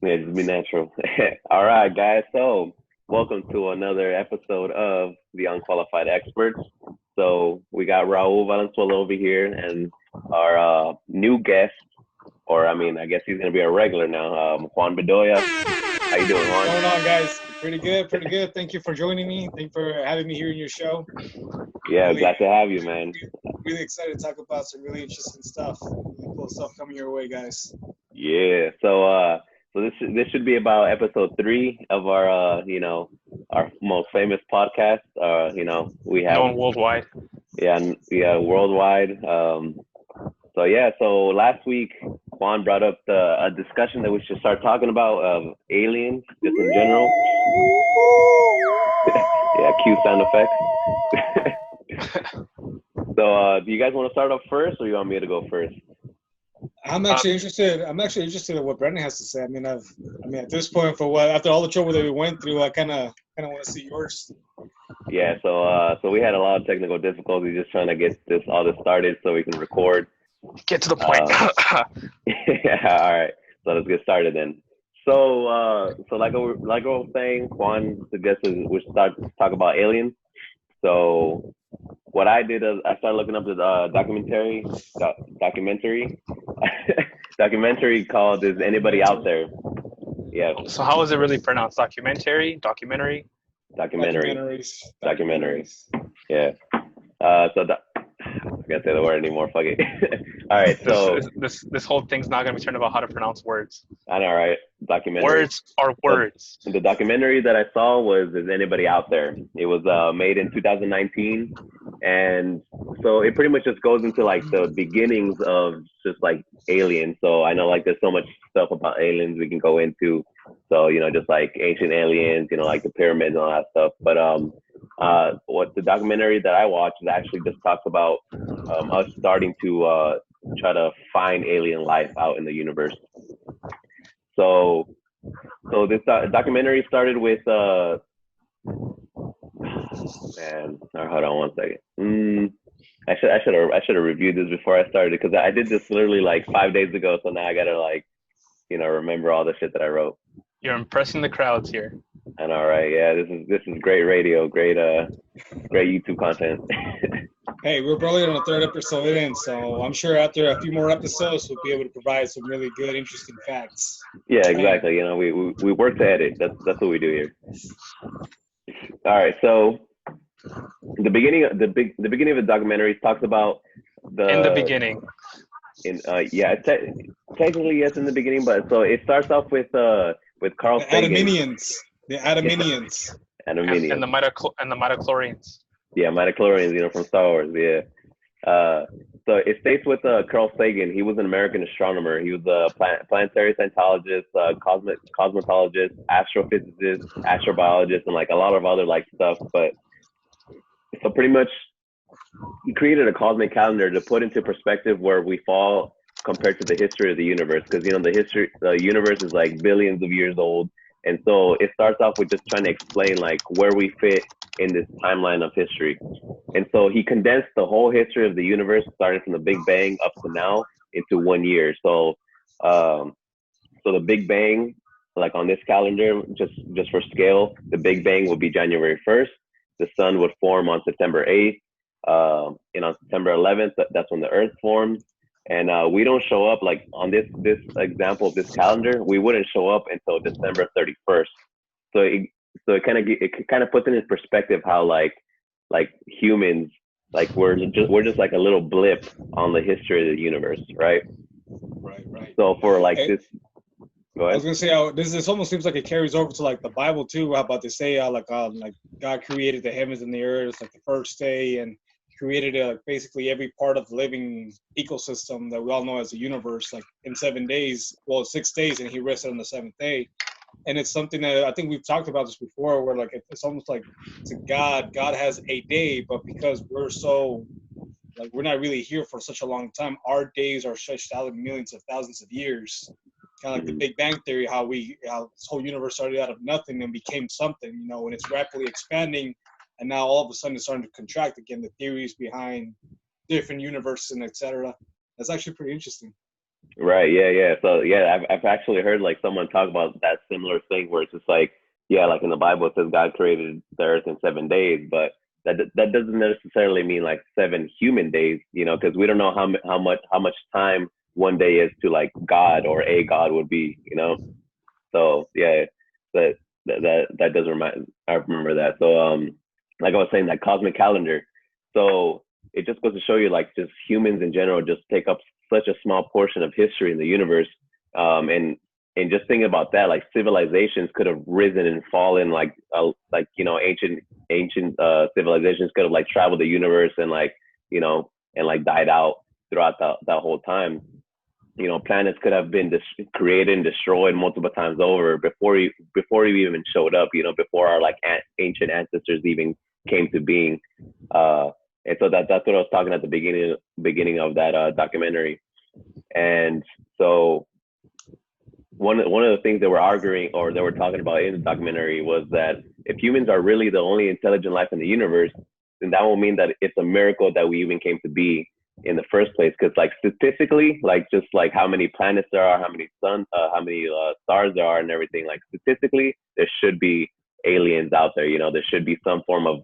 Yeah, just be natural. All right, guys. So, welcome to another episode of the Unqualified Experts. So, we got Raul Valenzuela over here and our new guest, or I guess he's going to be a regular now, Juan Bedolla. How you doing, What's Juan? going on, guys? Pretty good, pretty good. Thank you for joining me. Thank you for having me here in your show. Yeah, Really, glad to have you, man. really excited to talk about some really interesting stuff. Really cool stuff coming your way, guys. Yeah. So this should be about episode 3 of our our most famous podcast. We have Known worldwide. yeah worldwide. So last week Juan brought up a discussion that we should start talking about of aliens just in general. Yeah, cue sound effects. So do you guys want to start off first, or you want me to go first? I'm actually interested. I'm actually interested in what Brendan has to say. At this point, after all the trouble that we went through, I kind of want to see yours. Yeah, so we had a lot of technical difficulties just trying to get all this started so we can record. Get to the point. Yeah, all right. So let's get started then. So like I was saying, Juan suggested we start to talk about aliens. So what I did is I started looking up this documentary called "Is Anybody Out There?" Yeah, So how is it really pronounced? Documentary? documentary, Documentaries. documentary. Yeah. I can't say the word anymore. Fuck it. All right. So This whole thing's not gonna be turned about how to pronounce words. I know, right? Documentary. Words are words. The documentary that I saw was "Is Anybody Out There?" It was made in 2019, and so it pretty much just goes into like the beginnings of just like aliens. So I know like there's so much stuff about aliens we can go into. So just like ancient aliens, like the pyramids and all that stuff. But what the documentary that I watched actually just talks about us starting to try to find alien life out in the universe. So this documentary started with man. Hold on one second. I should have reviewed this before I started because I did this literally like 5 days ago. So now I gotta remember all the shit that I wrote. You're impressing the crowds here. I know, right? Yeah, this is great radio, great YouTube content. Hey, we're probably on the third episode in, so I'm sure after a few more episodes, we'll be able to provide some really good, interesting facts. Yeah, exactly. We work to edit. That's what we do here. All right. So the beginning of the documentary talks about In the beginning. Technically yes in the beginning, but so it starts off with Carl Sagan. The Adaminians. And the midichlorians. Yeah, midichlorians, from Star Wars. Yeah. So it states with Carl Sagan. He was an American astronomer. He was a planetary scientologist, cosmologist, astrophysicist, astrobiologist, and like a lot of other like stuff. But so pretty much, he created a cosmic calendar to put into perspective where we fall compared to the history of the universe. Because the universe is like billions of years old. And so it starts off with just trying to explain like where we fit in this timeline of history. And so he condensed the whole history of the universe, starting from the Big Bang up to now, into 1 year. So the Big Bang, like on this calendar, just for scale, the Big Bang would be January 1st. The sun would form on September 8th. And on September 11th, that's when the Earth formed. And we don't show up like on this example of this calendar. We wouldn't show up until December 31st. So it kind of puts in perspective how like humans, like we're just like a little blip on the history of the universe, right? Right. So for like this, go ahead. I was gonna say, this almost seems like it carries over to like the Bible too. How about they say like God created the heavens and the earth like the first day and created basically every part of the living ecosystem that we all know as the universe, like in 7 days, 6 days, and he rested on the seventh day. And it's something that I think we've talked about this before, where like it's almost like to God has a day, but because we're so like we're not really here for such a long time, our days are stretched out in millions of thousands of years. Kind of like the Big Bang Theory, how this whole universe started out of nothing and became something, and it's rapidly expanding. And now all of a sudden it's starting to contract again. The theories behind different universes and etc. That's actually pretty interesting. Right. Yeah. Yeah. So yeah, I've actually heard like someone talk about that similar thing where it's just like, yeah, like in the Bible it says God created the earth in 7 days, but that doesn't necessarily mean like 7 human days, because we don't know how much time one day is to like God or a God would be. So yeah, that that does remind. I remember that. So like I was saying, that cosmic calendar. So it just goes to show you, like, just humans in general just take up such a small portion of history in the universe. And just thinking about that, like civilizations could have risen and fallen, like ancient civilizations could have like traveled the universe and and like died out throughout that whole time. Planets could have been created and destroyed multiple times over before you even showed up. Before our like ancient ancestors even came to being. And so that's what I was talking at the beginning of that documentary. And so one of the things they were arguing, or they were talking about in the documentary, was that if humans are really the only intelligent life in the universe, then that will mean that it's a miracle that we even came to be in the first place. Because like statistically, like just like how many planets there are, how many stars there are, and everything, like statistically, there should be aliens out there. There should be some form of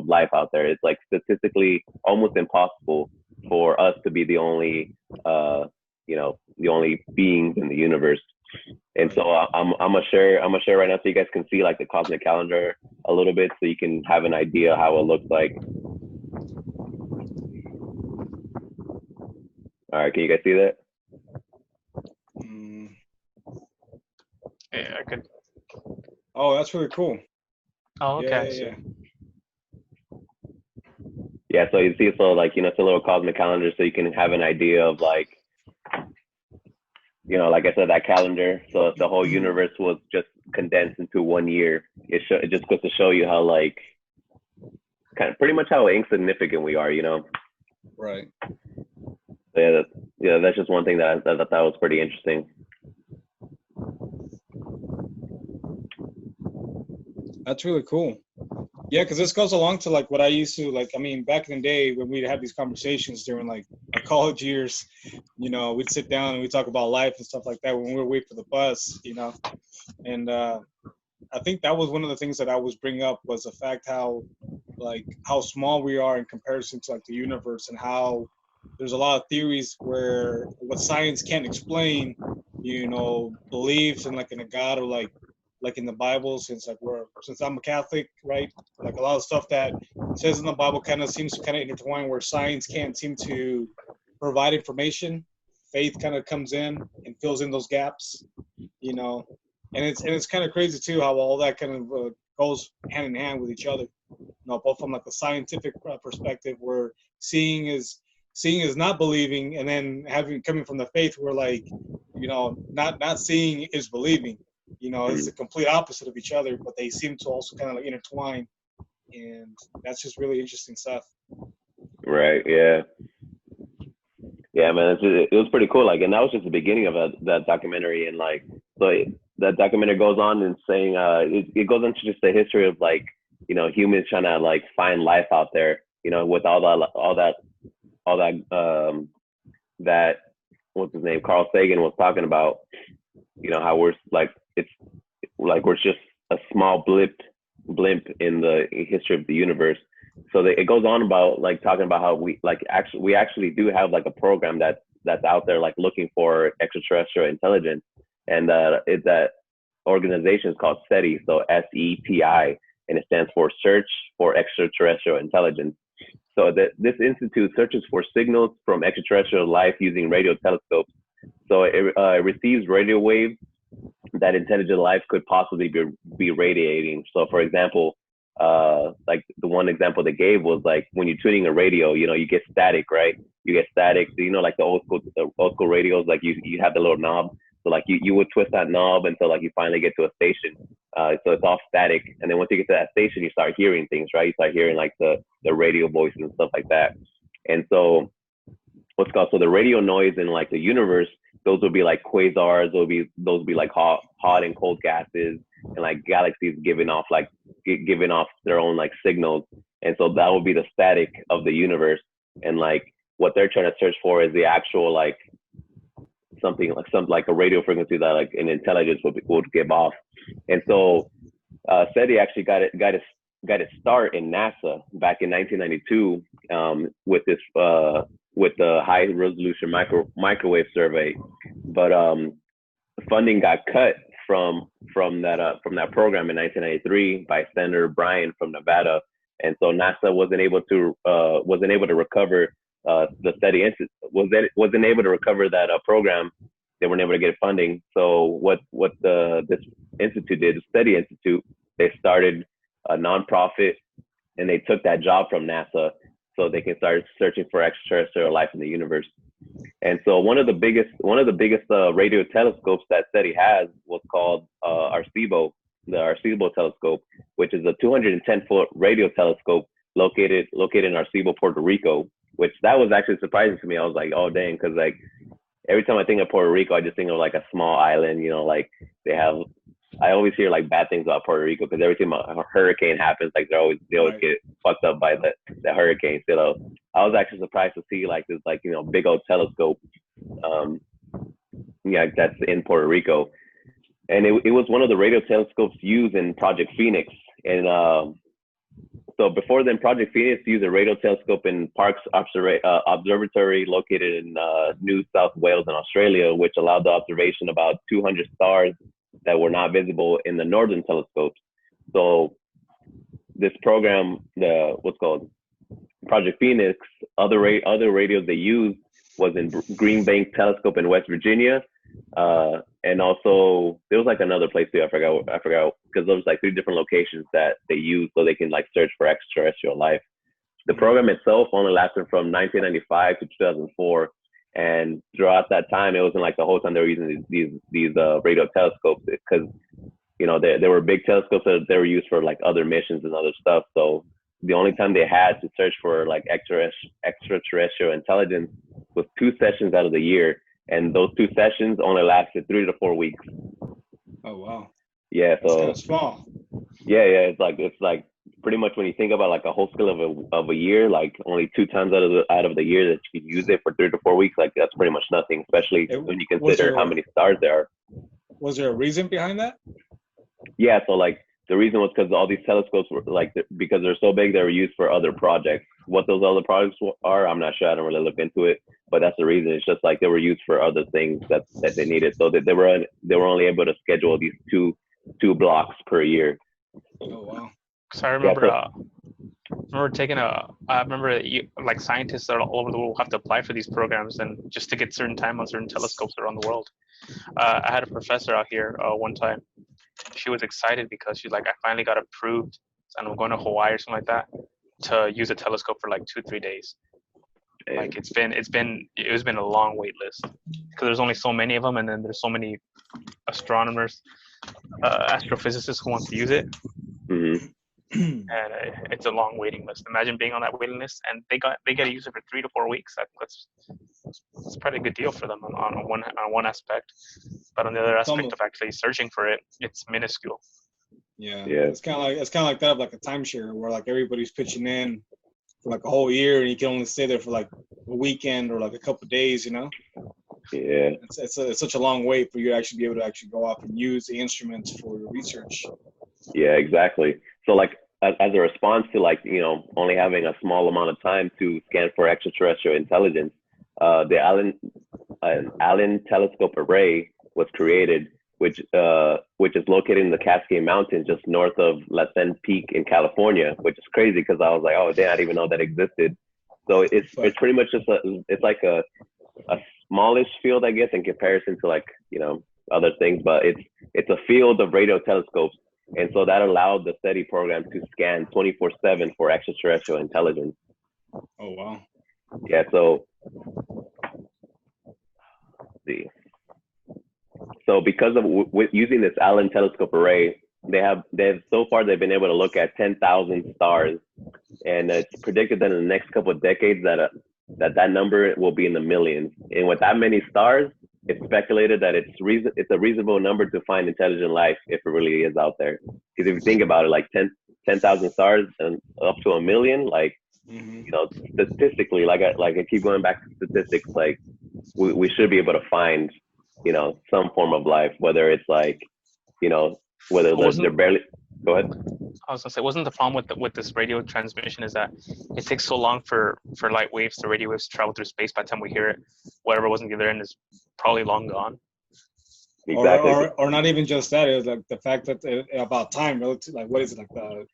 life out there. It's like statistically almost impossible for us to be the only beings in the universe. And so I'm gonna share right now so you guys can see like the cosmic calendar a little bit, so you can have an idea how it looks like. All right, can you guys see that? Mm. Yeah, I could. Oh, that's really cool. Oh, okay. Yeah. Yeah, so you see, so like it's a little cosmic calendar, so you can have an idea of like like I said, that calendar. So if the whole universe was just condensed into 1 year, it just goes to show you how like kind of pretty much how insignificant we are. Right. So that's just one thing that I thought was pretty interesting. That's really cool. Yeah, because this goes along to like what I used to like. I mean, back in the day when we'd have these conversations during like our college years, we'd sit down and we'd talk about life and stuff like that when we were waiting for the bus, And I think that was one of the things that I was bringing up, was the fact how small we are in comparison to like the universe, and how there's a lot of theories where what science can't explain, believes in like in a God, or like in the Bible, since I'm a Catholic, right? Like a lot of stuff that says in the Bible kind of seems to kind of intertwine, where science can't seem to provide information. Faith kind of comes in and fills in those gaps, and it's kind of crazy too how all that kind of goes hand in hand with each other. Both from like a scientific perspective, where seeing is not believing, and then coming from the faith, where like not seeing is believing. It's the complete opposite of each other, but they seem to also kind of like intertwine, and that's just really interesting stuff. Right. Yeah. Yeah, man, it was pretty cool. Like, and that was just the beginning of that documentary. And like, so that documentary goes on and saying, it goes into just the history of like, humans trying to like find life out there, with that what's his name, Carl Sagan was talking about, how we're like, it's like we're just a small blimp in the history of the universe. So it goes on about like talking about how we actually do have like a program that's out there like looking for extraterrestrial intelligence, and that organization is called SETI, so SETI, and it stands for Search for Extraterrestrial Intelligence. So this institute searches for signals from extraterrestrial life using radio telescopes. So it receives radio waves that intelligent life could possibly be radiating. So, for example, like the one example they gave was like when you're tuning a radio, you get static, right? You get static. So, like the old school radios, like you have the little knob. So like you would twist that knob until like you finally get to a station. So it's all static, and then once you get to that station, you start hearing things, right? You start hearing like the radio voices and stuff like that. And so so the radio noise in like the universe, those would be like quasars, those would be like hot and cold gases, and like galaxies giving off their own like signals. And so that would be the static of the universe. And like what they're trying to search for is the actual like something like a radio frequency that like an intelligence would give off. And so SETI actually got its start in NASA back in 1992 with the high resolution microwave survey, but funding got cut from that program in 1993 by Senator Bryan from Nevada, and so NASA wasn't able to recover the SETI wasn't able to recover that program. They weren't able to get funding. So what this institute did, the SETI Institute, they started a nonprofit, and they took that job from NASA so they can start searching for extraterrestrial life in the universe. And so one of the biggest radio telescopes that SETI has was called Arecibo, the Arecibo telescope, which is a 210-foot radio telescope located in Arecibo, Puerto Rico. Which that was actually surprising to me. I was like, oh dang, because like every time I think of Puerto Rico, I just think of like a small island. You know, like they have. I always hear like bad things about Puerto Rico because every time a hurricane happens, like they always get fucked up by the hurricane. So I was actually surprised to see like this big old telescope, that's in Puerto Rico, and it was one of the radio telescopes used in Project Phoenix. And so before then, Project Phoenix used a radio telescope in Parkes Observatory located in New South Wales in Australia, which allowed the observation of about 200 stars that were not visible in the northern telescopes. So this program, what's called Project Phoenix, other radios they used was in Green Bank Telescope in West Virginia, and also there was like another place too. I forgot because there was like 3 different locations that they used so they can like search for extraterrestrial life. The program itself only lasted from 1995 to 2004. And throughout that time, it wasn't like the whole time they were using these radio telescopes, because they were big telescopes that they were used for like other missions and other stuff. So the only time they had to search for like extraterrestrial intelligence was 2 sessions out of the year, and those 2 sessions only lasted 3 to 4 weeks. Oh wow! Yeah, that's so kind of small. Yeah, it's like pretty much when you think about like a whole scale of a year, like only 2 times out of the year that you can use it for 3 to 4 weeks, like that's pretty much nothing, especially when you consider how many stars there are. Was there a reason behind that? Yeah, so like the reason was because all these telescopes were like, because they're so big, they were used for other projects. What those other projects are, I'm not sure. I don't really look into it, but that's the reason. It's just like they were used for other things that they needed, so that they were only able to schedule these two blocks per year. Oh wow! So I remember, I remember like scientists all over the world have to apply for these programs, and just to get certain time on certain telescopes around the world. I had a professor out here one time. She was excited because she's like, I finally got approved, and I'm going to Hawaii or something like that to use a telescope for like 2-3 days. Like it's been a long wait list because there's only so many of them, and then there's so many astronomers, astrophysicists who want to use it. Mm-hmm. And it's a long waiting list. Imagine being on that waiting list, and they get to use it for 3 to 4 weeks. I think that's probably a good deal for them on one aspect, but on the other aspect of actually searching for it, it's minuscule. Yeah. It's kind of like that of like a timeshare where like everybody's pitching in for like a whole year, and you can only stay there for like a weekend or like a couple of days. Yeah. It's such a long wait for you to actually be able to actually go off and use the instruments for your research. Yeah, exactly. So like as a response to like, only having a small amount of time to scan for extraterrestrial intelligence, the Allen Telescope Array was created, which is located in the Cascade Mountains just north of La Cen Peak in California, which is crazy because I was like, oh damn, I didn't even know that existed. So it's pretty much just it's like a smallish field, I guess, in comparison to like, other things, but it's a field of radio telescopes. And so that allowed the SETI program to scan 24/7 for extraterrestrial intelligence. Oh, wow. Yeah, so let's see. So because of using this Allen Telescope Array, they've so far they've been able to look at 10,000 stars, and it's predicted that in the next couple of decades that number will be in the millions. And with that many stars, it's speculated that it's a reasonable number to find intelligent life if it really is out there. Because if you think about it, like 10,000 stars and up to 1 million, like, statistically, like I keep going back to statistics, like we should be able to find some form of life, whether it's like, whether they're barely. Go ahead. I was gonna say, wasn't the problem with this radio transmission is that it takes so long for light waves, the radio waves, to travel through space. By the time we hear it, whatever wasn't given in is probably long gone. Exactly. Or not even just that. It was like the fact that about time, like what is it, like the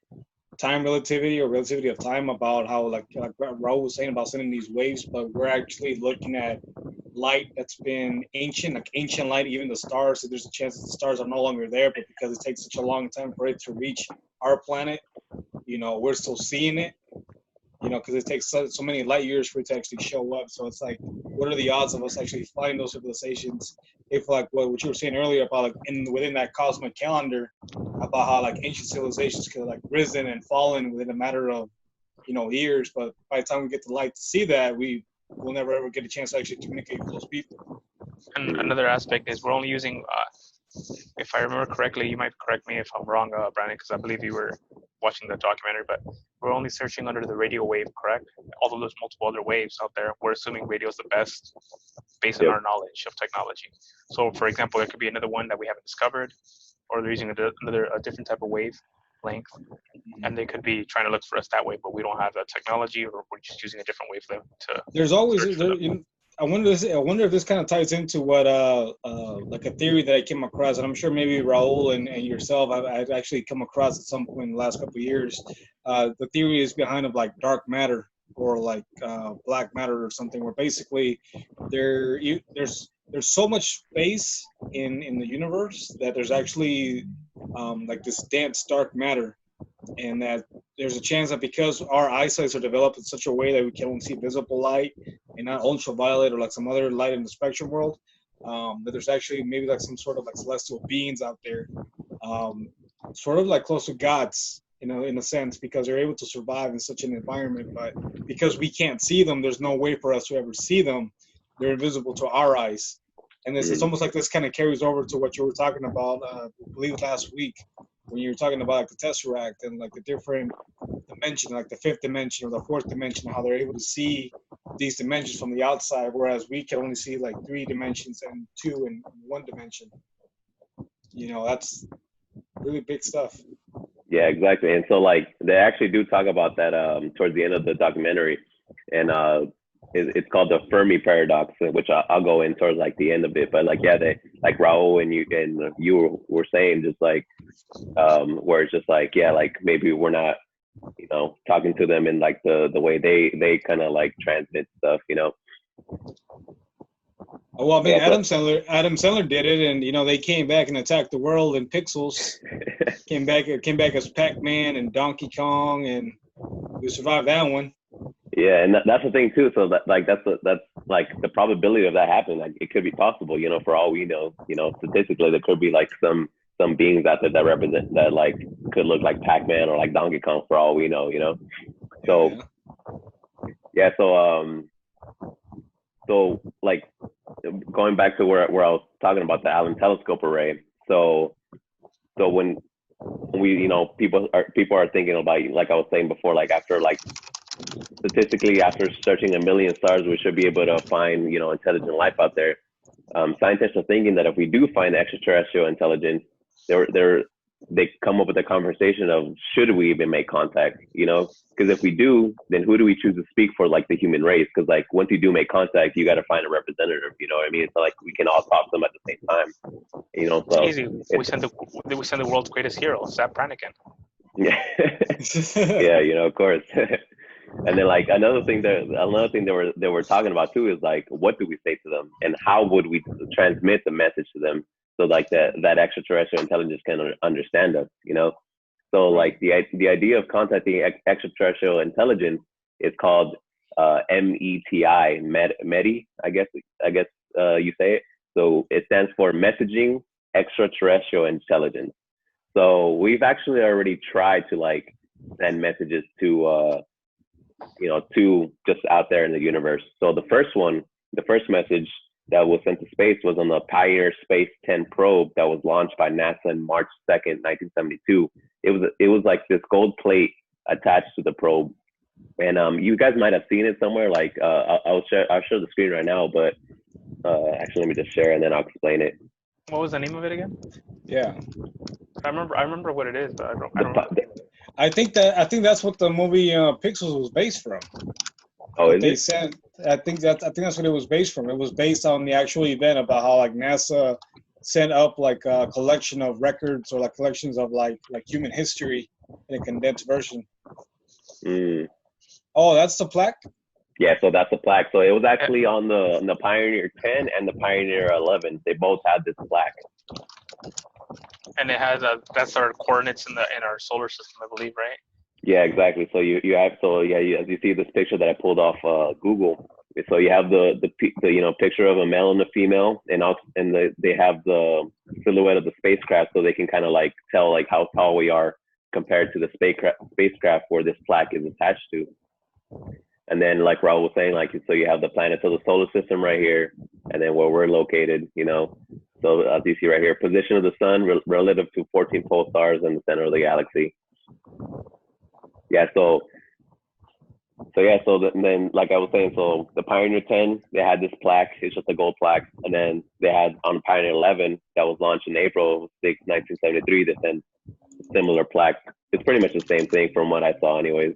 time relativity or relativity of time, about how like Raul was saying about sending these waves, but we're actually looking at light that's been ancient, like ancient light. Even the stars, so there's a chance that the stars are no longer there, but because it takes such a long time for it to reach our planet, we're still seeing it, because it takes so many light years for it to actually show up. So it's like, what are the odds of us actually finding those civilizations if, like, what you were saying earlier about, like, within that cosmic calendar, about how, like, ancient civilizations could, like, risen and fallen within a matter of, years. But by the time we get the light to see that, we will never ever get a chance to actually communicate with those people. And another aspect is we're only using, if I remember correctly, you might correct me if I'm wrong, Brandon, because I believe you were watching the documentary, but we're only searching under the radio wave, correct? Although there's multiple other waves out there, we're assuming radio is the best based on our knowledge of technology. So, for example, there could be another one that we haven't discovered, or they're using a different type of wave length, and they could be trying to look for us that way, but we don't have the technology, or we're just using a different wavelength to. There's always I wonder if this kind of ties into what like a theory that I came across, and I'm sure maybe Raul and yourself I've actually come across at some point in the last couple of years. The theory is behind of like dark matter, or like black matter or something, where basically there's so much space in the universe that there's actually like this dense dark matter, and that there's a chance that because our eyesights are developed in such a way that we can only see visible light and not ultraviolet or like some other light in the spectrum world, that there's actually maybe like some sort of like celestial beings out there, sort of like close to gods, in a sense, because they're able to survive in such an environment. But because we can't see them, there's no way for us to ever see them. They're invisible to our eyes. And it's almost like this kind of carries over to what you were talking about, I believe last week, when you were talking about like the Tesseract and like the different dimension, like the fifth dimension or the fourth dimension, how they're able to see these dimensions from the outside, whereas we can only see like 3 dimensions and 2 and 1 dimension. That's really big stuff. Yeah, exactly. And so like they actually do talk about that towards the end of the documentary, and it's called the Fermi paradox, which I'll go in towards like the end of it. But like, yeah, they, like Raul and you were saying, just like where it's just like, yeah, like maybe we're not talking to them in like the way they kind of like transmit stuff. Well, I mean, Adam Sandler did it, and they came back and attacked the world in pixels. came back as Pac-Man and Donkey Kong, and we survived that one. Yeah, and that's the thing too. So that's like the probability of that happening. Like it could be possible, for all we know. Statistically, there could be like some beings out there that represent that like could look like Pac-Man or like Donkey Kong for all we know. So yeah, so like going back to where I was talking about the Allen telescope array. So when we people are thinking about, like I was saying before, like after like statistically after searching 1 million stars, we should be able to find intelligent life out there. Scientists are thinking that if we do find extraterrestrial intelligence, they come up with a conversation of, should we even make contact? Because if we do, then who do we choose to speak for, like the human race? Because like once you do make contact, you got to find a representative. You know what I mean? It's not like we can all talk to them at the same time. So easy. We send the world's greatest hero, Zap Brannigan. Yeah, yeah, of course. And then like another thing they were talking about too is like, what do we say to them, and how would we transmit the message to them so like that extraterrestrial intelligence can understand us, So like the idea of contacting extraterrestrial intelligence is called METI, METI, I guess you say it. So it stands for Messaging Extraterrestrial Intelligence. So we've actually already tried to like send messages to to just out there in the universe. So the first message that was sent to space was on the Pioneer Space 10 probe that was launched by NASA on March 2nd, 1972. It was like this gold plate attached to the probe, and you guys might have seen it somewhere. Like I'll show the screen right now, but Actually, let me just share and then I'll explain it. What was the name of it again? Yeah, I remember what it is, but I don't remember the name of it. I think that's what the movie Pixels was based from. Oh, is They it? sent. I think that's what it was based from. It was based on the actual event about how like NASA sent up like a collection of records or like collections of like human history in a condensed version. Mm. Oh, that's the plaque. Yeah, so that's the plaque. So it was actually on the Pioneer 10 and the Pioneer 11. They both had this plaque. And it has that's our coordinates in our solar system, I believe, right? Yeah, exactly. So you have as you see this picture that I pulled off Google. So you have the picture of a male and a female, and they have the silhouette of the spacecraft, so they can kind of like tell like how tall we are compared to the spacecraft where this plaque is attached to. And then, like Raul was saying, like, so you have the planets of the solar system right here, and then where we're located, So as you see right here, position of the sun relative to 14 pulsars in the center of the galaxy. Yeah, so then, like I was saying, so the Pioneer 10, they had this plaque. It's just a gold plaque. And then they had on the Pioneer 11 that was launched in April 6, 1973, they sent a similar plaque. It's pretty much the same thing from what I saw anyways.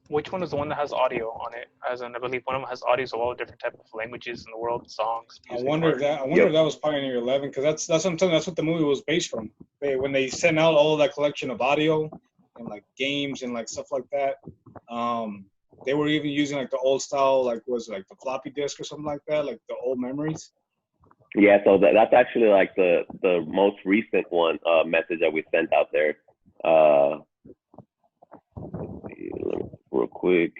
Which one is the one that has audio on it? As in, I believe one of them has audios of all different type of languages in the world, songs, music. I wonder if that was Pioneer 11 because that's what I'm telling you, that's what the movie was based from. When they sent out all of that collection of audio and like games and like stuff like that, they were even using like the old style, like was it like the floppy disk or something like that, like the old memories. Yeah, so that's actually like the most recent one message that we sent out there. Let's see, real quick.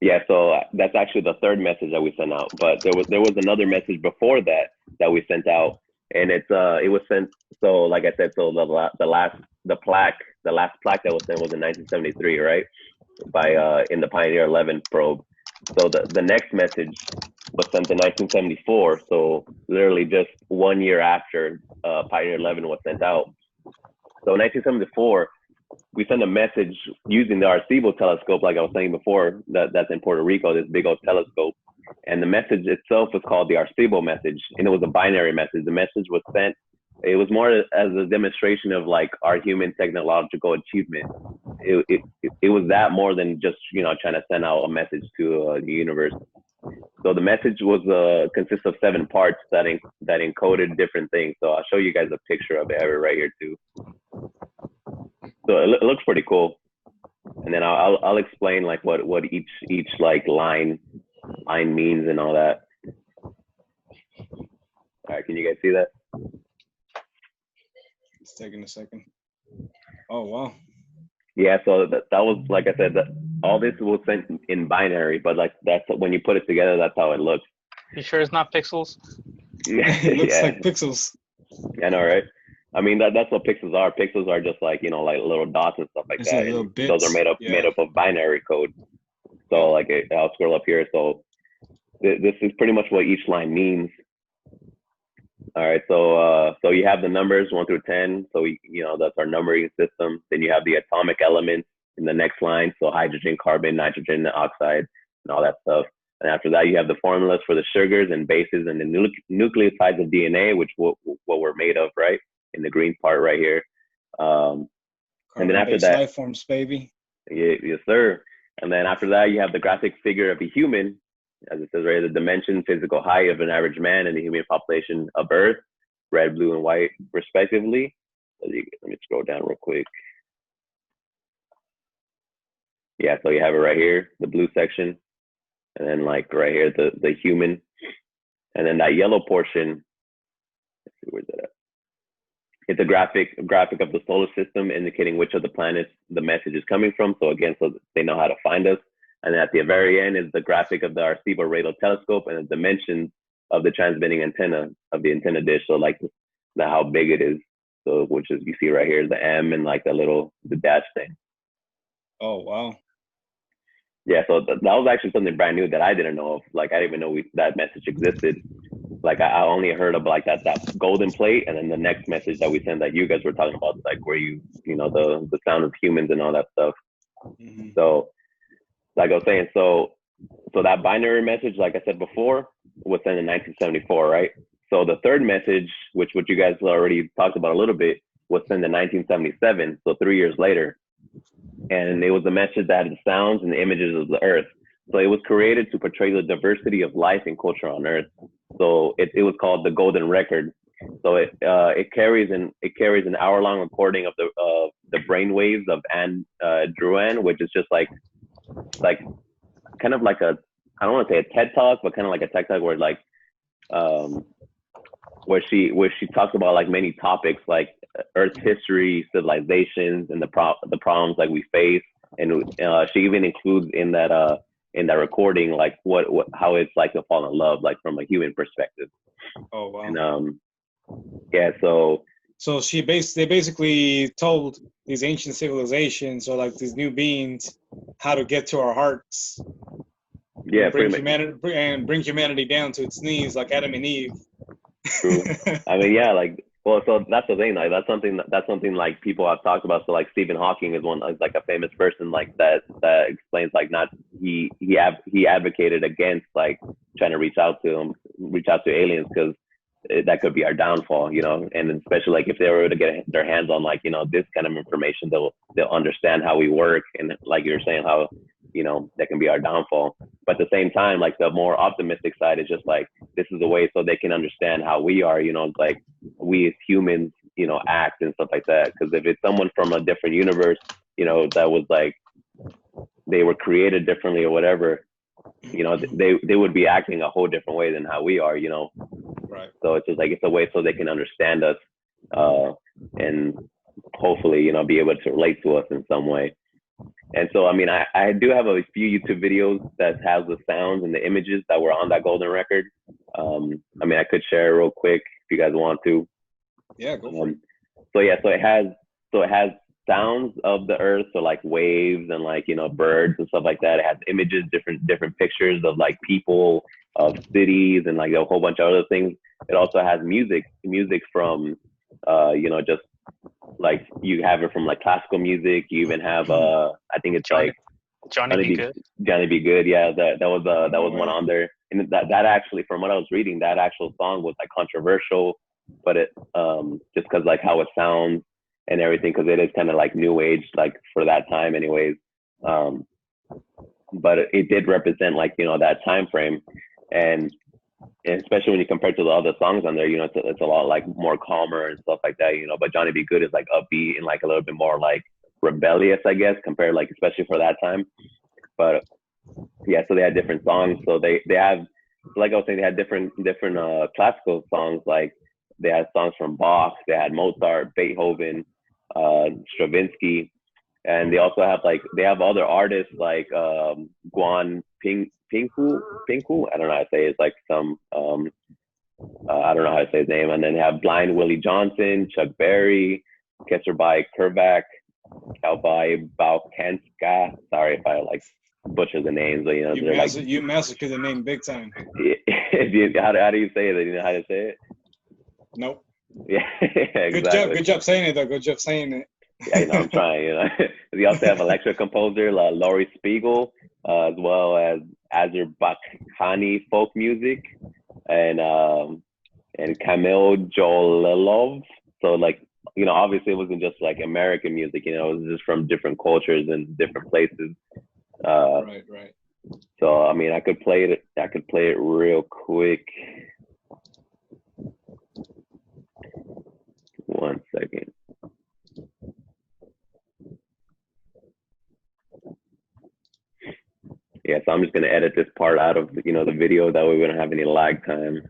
Yeah, so that's actually the third message that we sent out. But there was another message before that we sent out, and it was sent. So like I said, so the last plaque that was sent was in 1973, right? By in the Pioneer 11 probe. So the next message was sent in 1974. So literally just 1 year after Pioneer 11 was sent out. So in 1974, we sent a message using the Arecibo telescope, like I was saying before, that's in Puerto Rico, this big old telescope. And the message itself was called the Arecibo message, and it was a binary message. The message was sent, it was more as a demonstration of like our human technological achievement. It was that more than just, trying to send out a message to the universe. So the message was consists of 7 parts that encoded different things. So I'll show you guys a picture of it. I have it right here too. So it looks pretty cool. And then I'll explain like what each like line means and all that. All right, can you guys see that? It's taking a second. Oh wow. Yeah, so that was, like I said, that all this was sent in binary, but like that's when you put it together, that's how it looks. You sure it's not pixels? It looks like pixels. I know, right? I mean that's what pixels are. Pixels are just like like little dots and stuff like It's that. like little bits. Those are made up of binary code. So like I'll scroll up here. So this is pretty much what each line means. All right, so you have the numbers 1 through 10. So that's our numbering system. Then you have the atomic elements in the next line. So hydrogen, carbon, nitrogen, oxide, and all that stuff. And after that, you have the formulas for the sugars and bases and the nucleotides of DNA, which what we're made of, right? In the green part right here. And then after that, life forms, baby. Yeah, yes, sir. And then after that, you have the graphic figure of a human, as it says right here, the dimension, physical height of an average man in the human population of Earth, red, blue, and white, respectively. Let me scroll down real quick. Yeah, so you have it right here, the blue section, and then like right here, the human, and then that yellow portion. Let's see, where's that at? It's a graphic of the solar system indicating which of the planets the message is coming from. So again, so they know how to find us. And then at the very end is the graphic of the Arecibo radio telescope and the dimensions of the transmitting antenna of the antenna dish. So like how big it is. So which is, you see right here, the M and like the dash thing. Oh, wow. Yeah, so that was actually something brand new that I didn't know of. Like I didn't even know that message existed. Like I only heard of like that golden plate, and then the next message that we sent that you guys were talking about, like where the sound of humans and all that stuff. Mm-hmm. So like I was saying, so So that binary message, like I said before, was sent in 1974, right? So the third message, which what you guys already talked about a little bit, was sent in 1977, so 3 years later. And it was a message that had the sounds and the images of the earth. So it was created to portray the diversity of life and culture on earth. So it was called the Golden Record. So it carries an hour-long recording of the brain waves of Anne Drouin, which is just like kind of like a, I don't want to say a TED Talk, but kind of like a TED Talk where like where she talks about like many topics like Earth's history, civilizations, and the problems like we face. And she even includes in that recording like what how it's like to fall in love, like from a human perspective. Oh wow. And yeah, so they basically told these ancient civilizations or like these new beings how to get to our hearts. Yeah, bring humanity down to its knees like Adam and Eve. True. I mean, yeah, like, well, so that's the thing. Like, that's something like people have talked about. So like Stephen Hawking is like a famous person like that explains like not he advocated against like trying to reach out to aliens because that could be our downfall, you know. And especially like if they were to get their hands on like, you know, this kind of information, they'll understand how we work, and like you're saying, how, you know, that can be our downfall. But at the same time, like the more optimistic side is just like, this is a way so they can understand how we are, you know, like we as humans, you know, act and stuff like that. Because if it's someone from a different universe, you know, that was like, they were created differently or whatever, you know, they would be acting a whole different way than how we are, you know. Right. So it's just like, it's a way so they can understand us and hopefully, you know, be able to relate to us in some way. And so, I mean, I do have a few YouTube videos that has the sounds and the images that were on that golden record. I mean, I could share real quick if you guys want to. Yeah, go for it. So yeah, so it has sounds of the earth, so like waves and like, you know, birds and stuff like that. It has images, different pictures of like people, of cities, and like a whole bunch of other things. It also has music from you know, just like you have it from like classical music. You even have I think it's like Johnny B. Good. Johnny B. Good, yeah, that was one on there. And that actually, from what I was reading, that actual song was like controversial, but it just because like how it sounds and everything, because it is kind of like new age, like for that time anyways. But it did represent like, you know, that time frame, and especially when you compare it to the other songs on there, you know, it's a lot like more calmer and stuff like that, you know. But Johnny B. Good is like upbeat and like a little bit more like rebellious, I guess, compared like especially for that time. But yeah, so they had different songs. So they have, like I was saying, they had different classical songs. Like they had songs from Bach, they had Mozart, Beethoven, Stravinsky, and they also have like, they have other artists like Juan Pinku. I don't know how to say it. It's like some I don't know how to say his name. And then they have Blind Willie Johnson, Chuck Berry, Keserbai Kervac, Kalbai Balkanska. Sorry if I like butcher the names, but you know, you massacred the name big time. How do you say it? Do you know how to say it? Nope. Yeah, exactly. Good job saying it though. Good job saying it. Yeah, you know, I'm trying, you know. We also have electric composer Laurie Spiegel, as well as Azerbaiджani folk music, and Kamil Jolilov. So like, you know, obviously it wasn't just like American music, you know, it was just from different cultures and different places. Right. So I mean, I could play it real quick. One second. Yeah, so I'm just gonna edit this part out of, you know, the video, that way we don't have any lag time.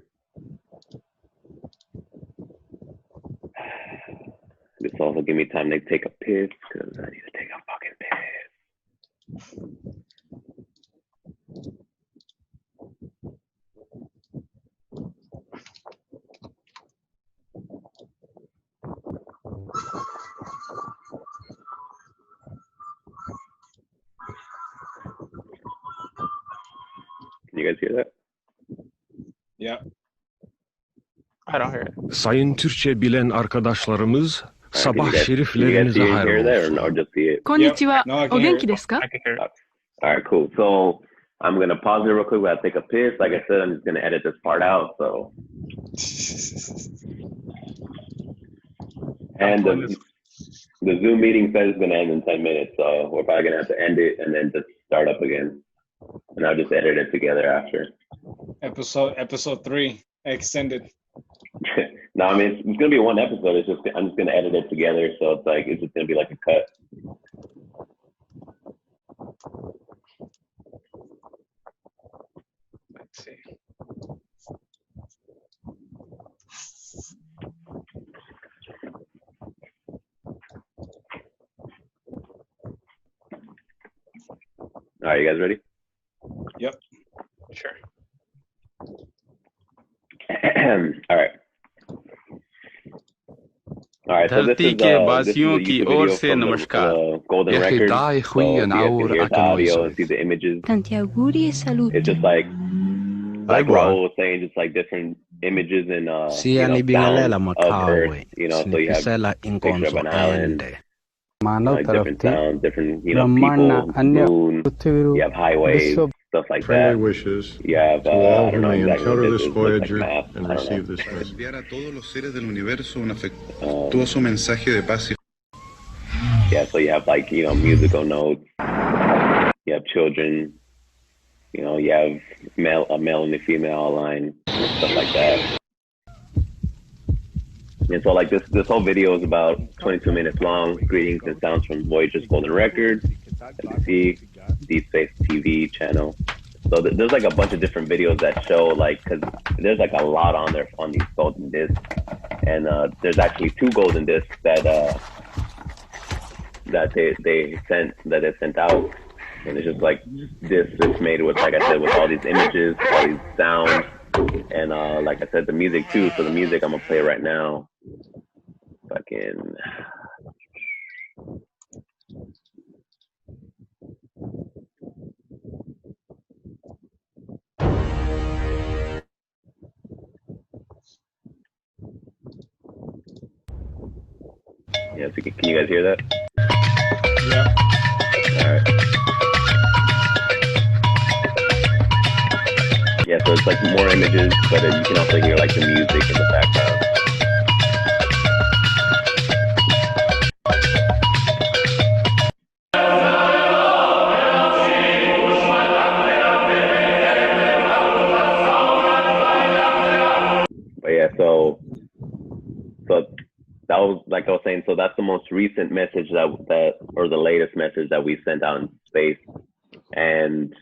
This also give me time to take a piss, because I need to take a fucking piss. Can you guys hear that? Yeah. I don't hear it. Sayın Türkçe bilen arkadaşlarımız, sabah şeriflerinize hayırlı olsun. Konnichiwa. O genki desu ka? I can hear it. All right, cool. So I'm gonna pause it real quick while I take a piss. Like I said, I'm just gonna edit this part out. So, and the Zoom meeting says it's gonna end in 10 minutes, so we're probably gonna have to end it and then just start up again. And I'll just edit it together after. Episode 3 extended. No, I mean it's gonna be one episode. It's just I'm just gonna edit it together, so it's like it's just gonna be like a cut. Let's see. All right, you guys ready? Yep. Sure. All right. All right, so this is a YouTube video from the Golden Record. So if you guys can hear the audio and see the images, it's just like Raul was saying, just like different images and sounds of Earth. So you have a picture of an island, like different sounds, different people, moon. You have highways, stuff like that. Wishes you have to all I don't who know may exactly encounter what this is, Voyager like and receive this message. Enviar a todos los seres del universo un afectuoso mensaje de paz y yeah, so you have like musical notes. You have children. You have a male and a female line, and stuff like that. And so like this whole video is about 22 minutes long. Greetings and sounds from Voyager's Golden Record, NBC, Deep Space TV channel. So there's like a bunch of different videos that show like, cause there's like a lot on there on these golden discs, and there's actually 2 golden discs that they sent out, and it's just like this is made with, like I said, with all these images, all these sounds, and like I said, the music too. So the music I'm gonna play right now. Fucking. Yeah, so can you guys hear that? Yeah. All right. Yeah, so it's like more images, but you can also hear like the music in the background. But yeah, so that was, like I was saying, so that's the most recent message that or the latest message that we sent out in space. And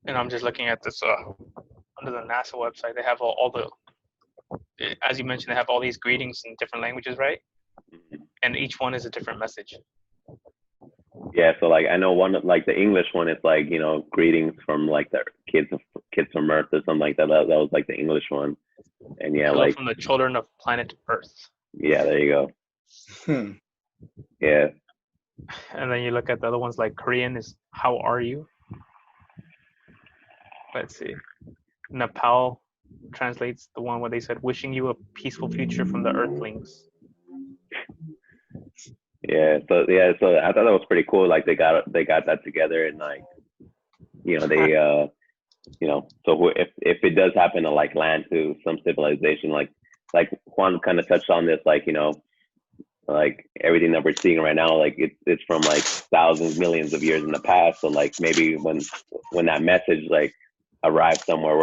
I'm just looking at this under the NASA website. They have all the, as you mentioned, they have all these greetings in different languages, right? And each one is a different message. Yeah, so like I know one, like the English one is like, greetings from like the kids from Earth or something like that. That was like the English one. And yeah, Hello like from the children of planet Earth. Yeah, there you go. Yeah. And then you look at the other ones, like Korean is how are you? Let's see. Nepal translates the one where they said wishing you a peaceful future from the Earthlings. Yeah, so I thought that was pretty cool. Like they got that together, and like, they, so if it does happen to like land to some civilization, like Juan kind of touched on this, like like everything that we're seeing right now, like it's from like thousands, millions of years in the past. So like maybe when that message like arrives somewhere,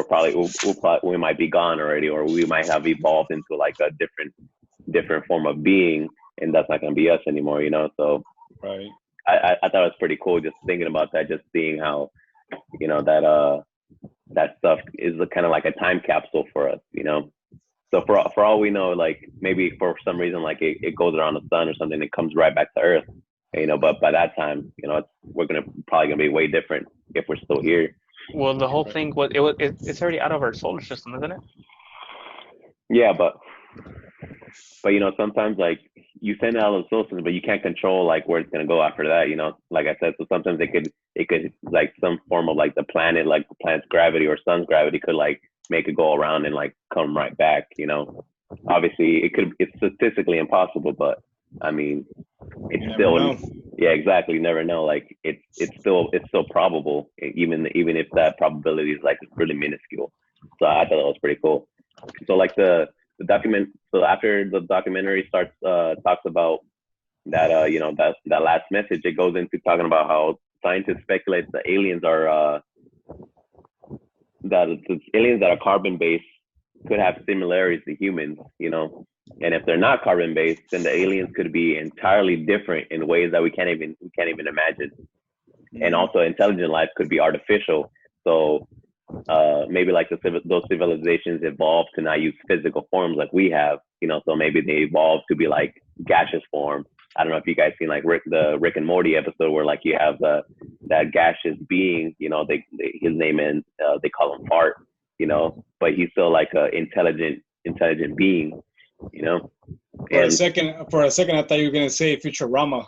we might be gone already, or we might have evolved into like a different form of being. And that's not going to be us anymore, So right. I thought it was pretty cool just thinking about that, just seeing how, that stuff is kind of like a time capsule for us, So for all we know, like maybe for some reason, like it goes around the sun or something, it comes right back to Earth, But by that time, we're probably gonna be way different if we're still here. Well, the whole thing it's already out of our solar system, isn't it? Yeah, but sometimes like you send out of the solar system, but you can't control like where it's gonna go after that. Like I said, so sometimes it could like some form of like the planet, like the planet's gravity or sun's gravity could like make it go around and like come right back. obviously it's statistically impossible, but I mean, it's still, yeah, exactly. You never know. Like it's still probable, even if that probability is like really minuscule. So I thought that was pretty cool. So like the document. So after the documentary talks about that, you know, that last message, it goes into talking about how scientists speculate the aliens are that the aliens that are carbon based could have similarities to humans, you know. And if they're not carbon based, then the aliens could be entirely different in ways that we can't even imagine. And also, intelligent life could be artificial. So maybe like those civilizations evolved to not use physical forms like we have, you know. So maybe they evolved to be like gaseous form. I don't know if you guys seen like the Rick and Morty episode where like you have that gaseous being, you know, his name is they call him Fart, you know, but he's still like a intelligent being, you know. For a second, I thought you were gonna say Futurama.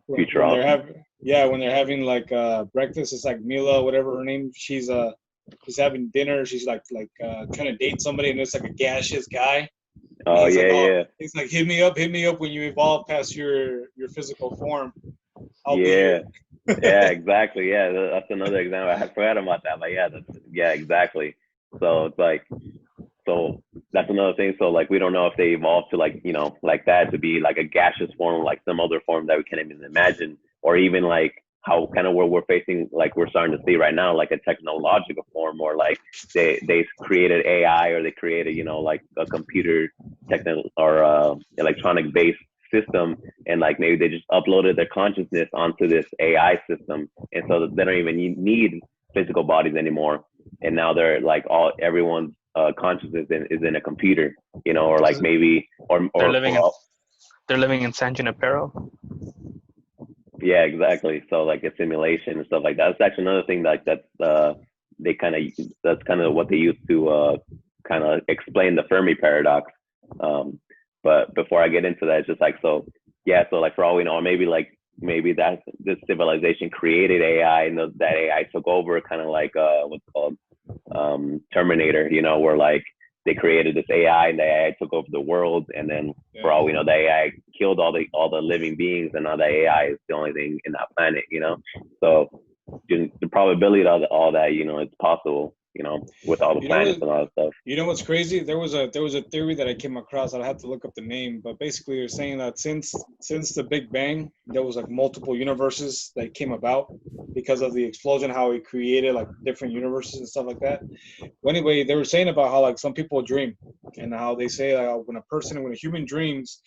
Futurama. When they're having like breakfast, it's like Mila, whatever her name. She's having dinner. She's like trying to date somebody, and it's like a gaseous guy. Oh yeah, like, yeah. He's like, hit me up when you evolve past your physical form. Yeah, exactly. Yeah, that's another example. I forgot about that, but yeah, exactly. So it's like, so that's another thing. So like, we don't know if they evolved to like, you know, like that to be like a gaseous form, like some other form that we can't even imagine, or even like how kind of where we're facing, like we're starting to see right now, like a technological form, or like they created AI, or they created, you know, like a computer or electronic based system, and like maybe they just uploaded their consciousness onto this AI system, and so they don't even need physical bodies anymore, and now they're like everyone's consciousness is in a computer, you know, or like maybe or they're living in San Junipero. Yeah, exactly. So like a simulation and stuff like that. That's actually another thing that's kind of what they use to kind of explain the Fermi paradox. But before I get into that, it's just like, so like for all we know, or maybe that this civilization created AI, and that AI took over, kind of like what's called Terminator, you know, where like they created this AI, and the AI took over the world, and then for all we know, the AI killed all the living beings, and now the AI is the only thing in that planet, you know. So the probability of all that, you know, it's possible, you know, with all the planets and all that stuff. You know what's crazy? There was a theory that I came across. I'll have to look up the name, but basically they're saying that since the Big Bang, there was like multiple universes that came about because of the explosion, how it created like different universes and stuff like that. Well, anyway, they were saying about how like some people dream, and how they say when a human dreams,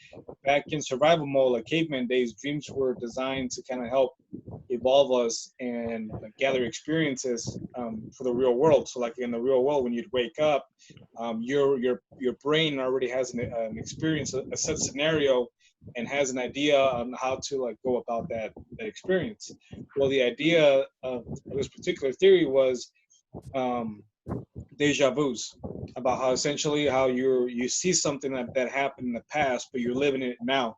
back in survival mode, like caveman days, dreams were designed to kind of help evolve us and like, gather experiences for the real world. So like in the real world, when you'd wake up, your brain already has an experience, a set scenario, and has an idea on how to like go about that experience. Well, the idea of this particular theory was deja vus, about how essentially how you see something that happened in the past, but you're living it now.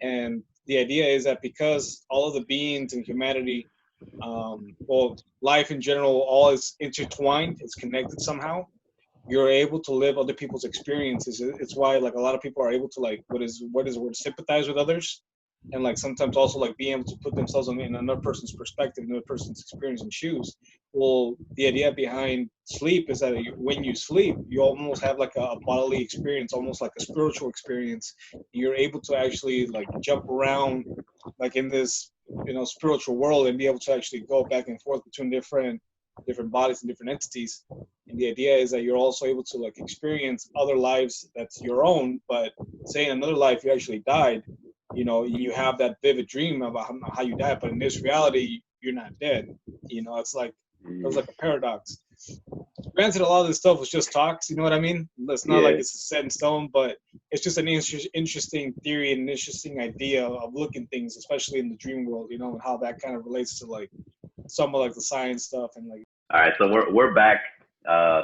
And the idea is that because all of the beings in humanity, life in general, all is intertwined, it's connected somehow, you're able to live other people's experiences. It's why like a lot of people are able to like what is the word, sympathize with others, and like sometimes also like being able to put themselves in another person's perspective, another person's experience and shoes. Well, the idea behind sleep is that when you sleep, you almost have like a bodily experience, almost like a spiritual experience. You're able to actually like jump around like in this, you know, spiritual world, and be able to actually go back and forth between different bodies and different entities. And the idea is that you're also able to like experience other lives that's your own, but say in another life you actually died, you know, you have that vivid dream about how you died, but in this reality you're not dead. You know, it's like it was like a paradox. Granted, a lot of this stuff was just talks, you know what I mean? It's not like it's set in stone, but it's just an interesting theory and an interesting idea of looking things, especially in the dream world, you know, and how that kind of relates to like some of like the science stuff and like. All right, so we're back.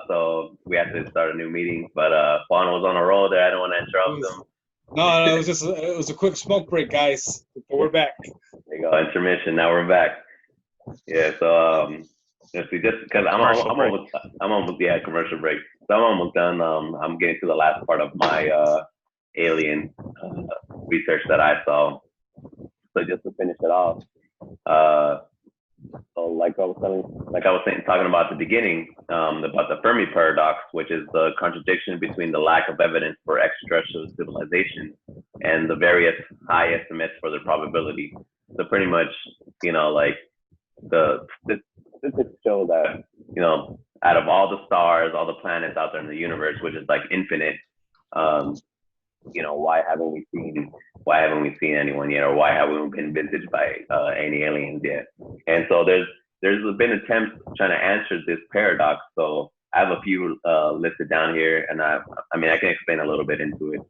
So we have to start a new meeting, but Juan was on a roll there. I don't want to interrupt him. No, it was a quick smoke break, guys. But we're back. There you go, intermission. Now we're back. Yeah, so Let's see, just because I'm almost commercial break. So I'm almost done. I'm getting to the last part of my alien research that I saw. So just to finish it off, so like I was saying, talking about at the beginning, about the Fermi paradox, which is the contradiction between the lack of evidence for extraterrestrial civilization and the various high estimates for the probability. So pretty much, like the statistics show that, out of all the stars, all the planets out there in the universe, which is like infinite, why haven't we seen anyone yet, or why haven't we been visited by any aliens yet? And so there's been attempts trying to answer this paradox. So I have a few listed down here, and I can explain a little bit into it.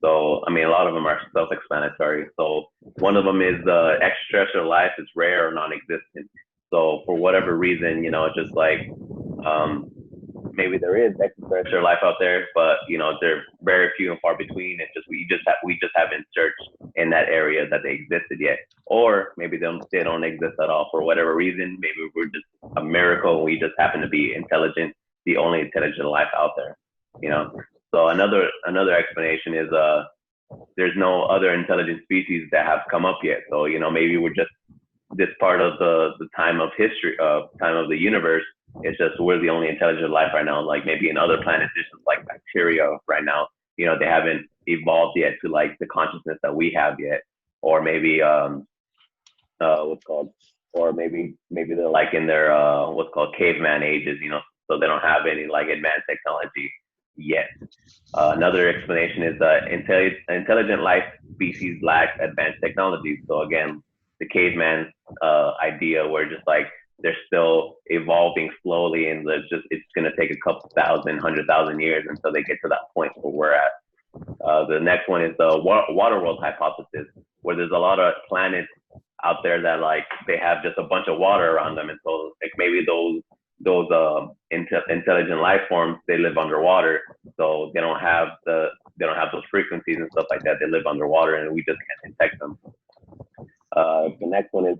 So a lot of them are self-explanatory. So one of them is extraterrestrial life is rare or non-existent. So for whatever reason, just like maybe there is extraterrestrial life out there, but they're very few and far between. It's just we just haven't searched in that area that they existed yet, or maybe they don't exist at all for whatever reason. Maybe we're just a miracle. We just happen to be intelligent, the only intelligent life out there. So another explanation is there's no other intelligent species that have come up yet. So maybe we're just this part of the time of history, time of the universe. It's just we're the only intelligent life right now. Like maybe in other planets, it's just like bacteria right now. They haven't evolved yet to like the consciousness that we have yet. Or maybe or maybe they're like in their what's called caveman ages. So they don't have any like advanced technology yet. Another explanation is intelligent life species lack advanced technology. So again, the caveman idea where just like they're still evolving slowly, and it's going to take a couple 100,000 years until they get to that point where we're at. The next one is the water world hypothesis, where there's a lot of planets out there that like they have just a bunch of water around them, and so like maybe those intelligent life forms, they live underwater, so they don't have those frequencies and stuff like that. They live underwater, and we just can't detect them. The next one is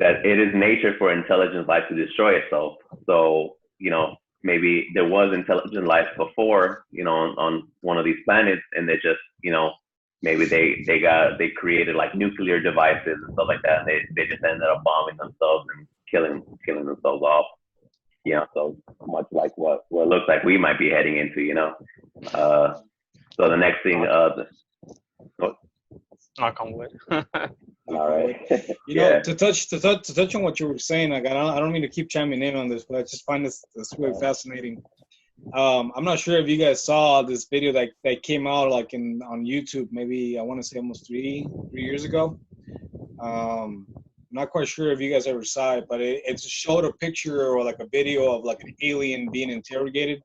that it is nature for intelligent life to destroy itself. So, maybe there was intelligent life before, on one of these planets, and they just, maybe they created like nuclear devices and stuff like that. And they just ended up bombing themselves and killing themselves off. So much like what it looks like we might be heading into, So the next thing, knock on wood. All right. To touch on what you were saying, like I don't mean to keep chiming in on this, but I just find this really fascinating. I'm not sure if you guys saw this video that came out like on YouTube, maybe I want to say almost three years ago. I'm not quite sure if you guys ever saw it, but it showed a picture or like a video of like an alien being interrogated.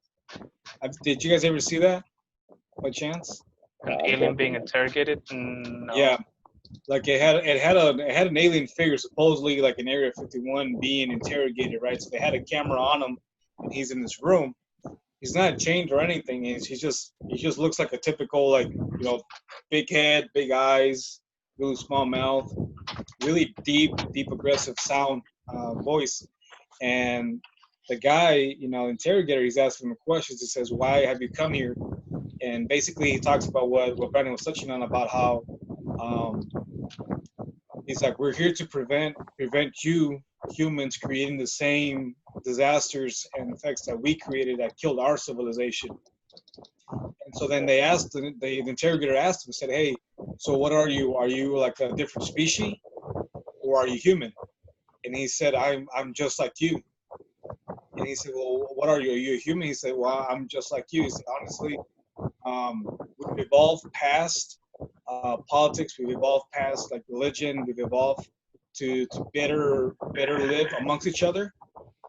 Did you guys ever see that by chance? An alien being interrogated? No. Yeah, like it had an alien figure, supposedly like an Area 51 being interrogated, right? So they had a camera on him, and he's in this room. He's not chained or anything. He just looks like a typical like big head, big eyes, really small mouth, really deep aggressive sound, voice. And the guy, interrogator, he's asking him questions. He says, "Why have you come here?" And basically he talks about what Brandon was touching on about how he's like, we're here to prevent you humans creating the same disasters and effects that we created that killed our civilization. And so then the interrogator asked him, said, "Hey, so what are you? Are you like a different species, or are you human?" And he said, I'm just like you." And he said, "Well, what are you? Are you a human?" He said, "Well, I'm just like you." He said, "Honestly, we've evolved past politics. We've evolved past like religion. We've evolved to better live amongst each other.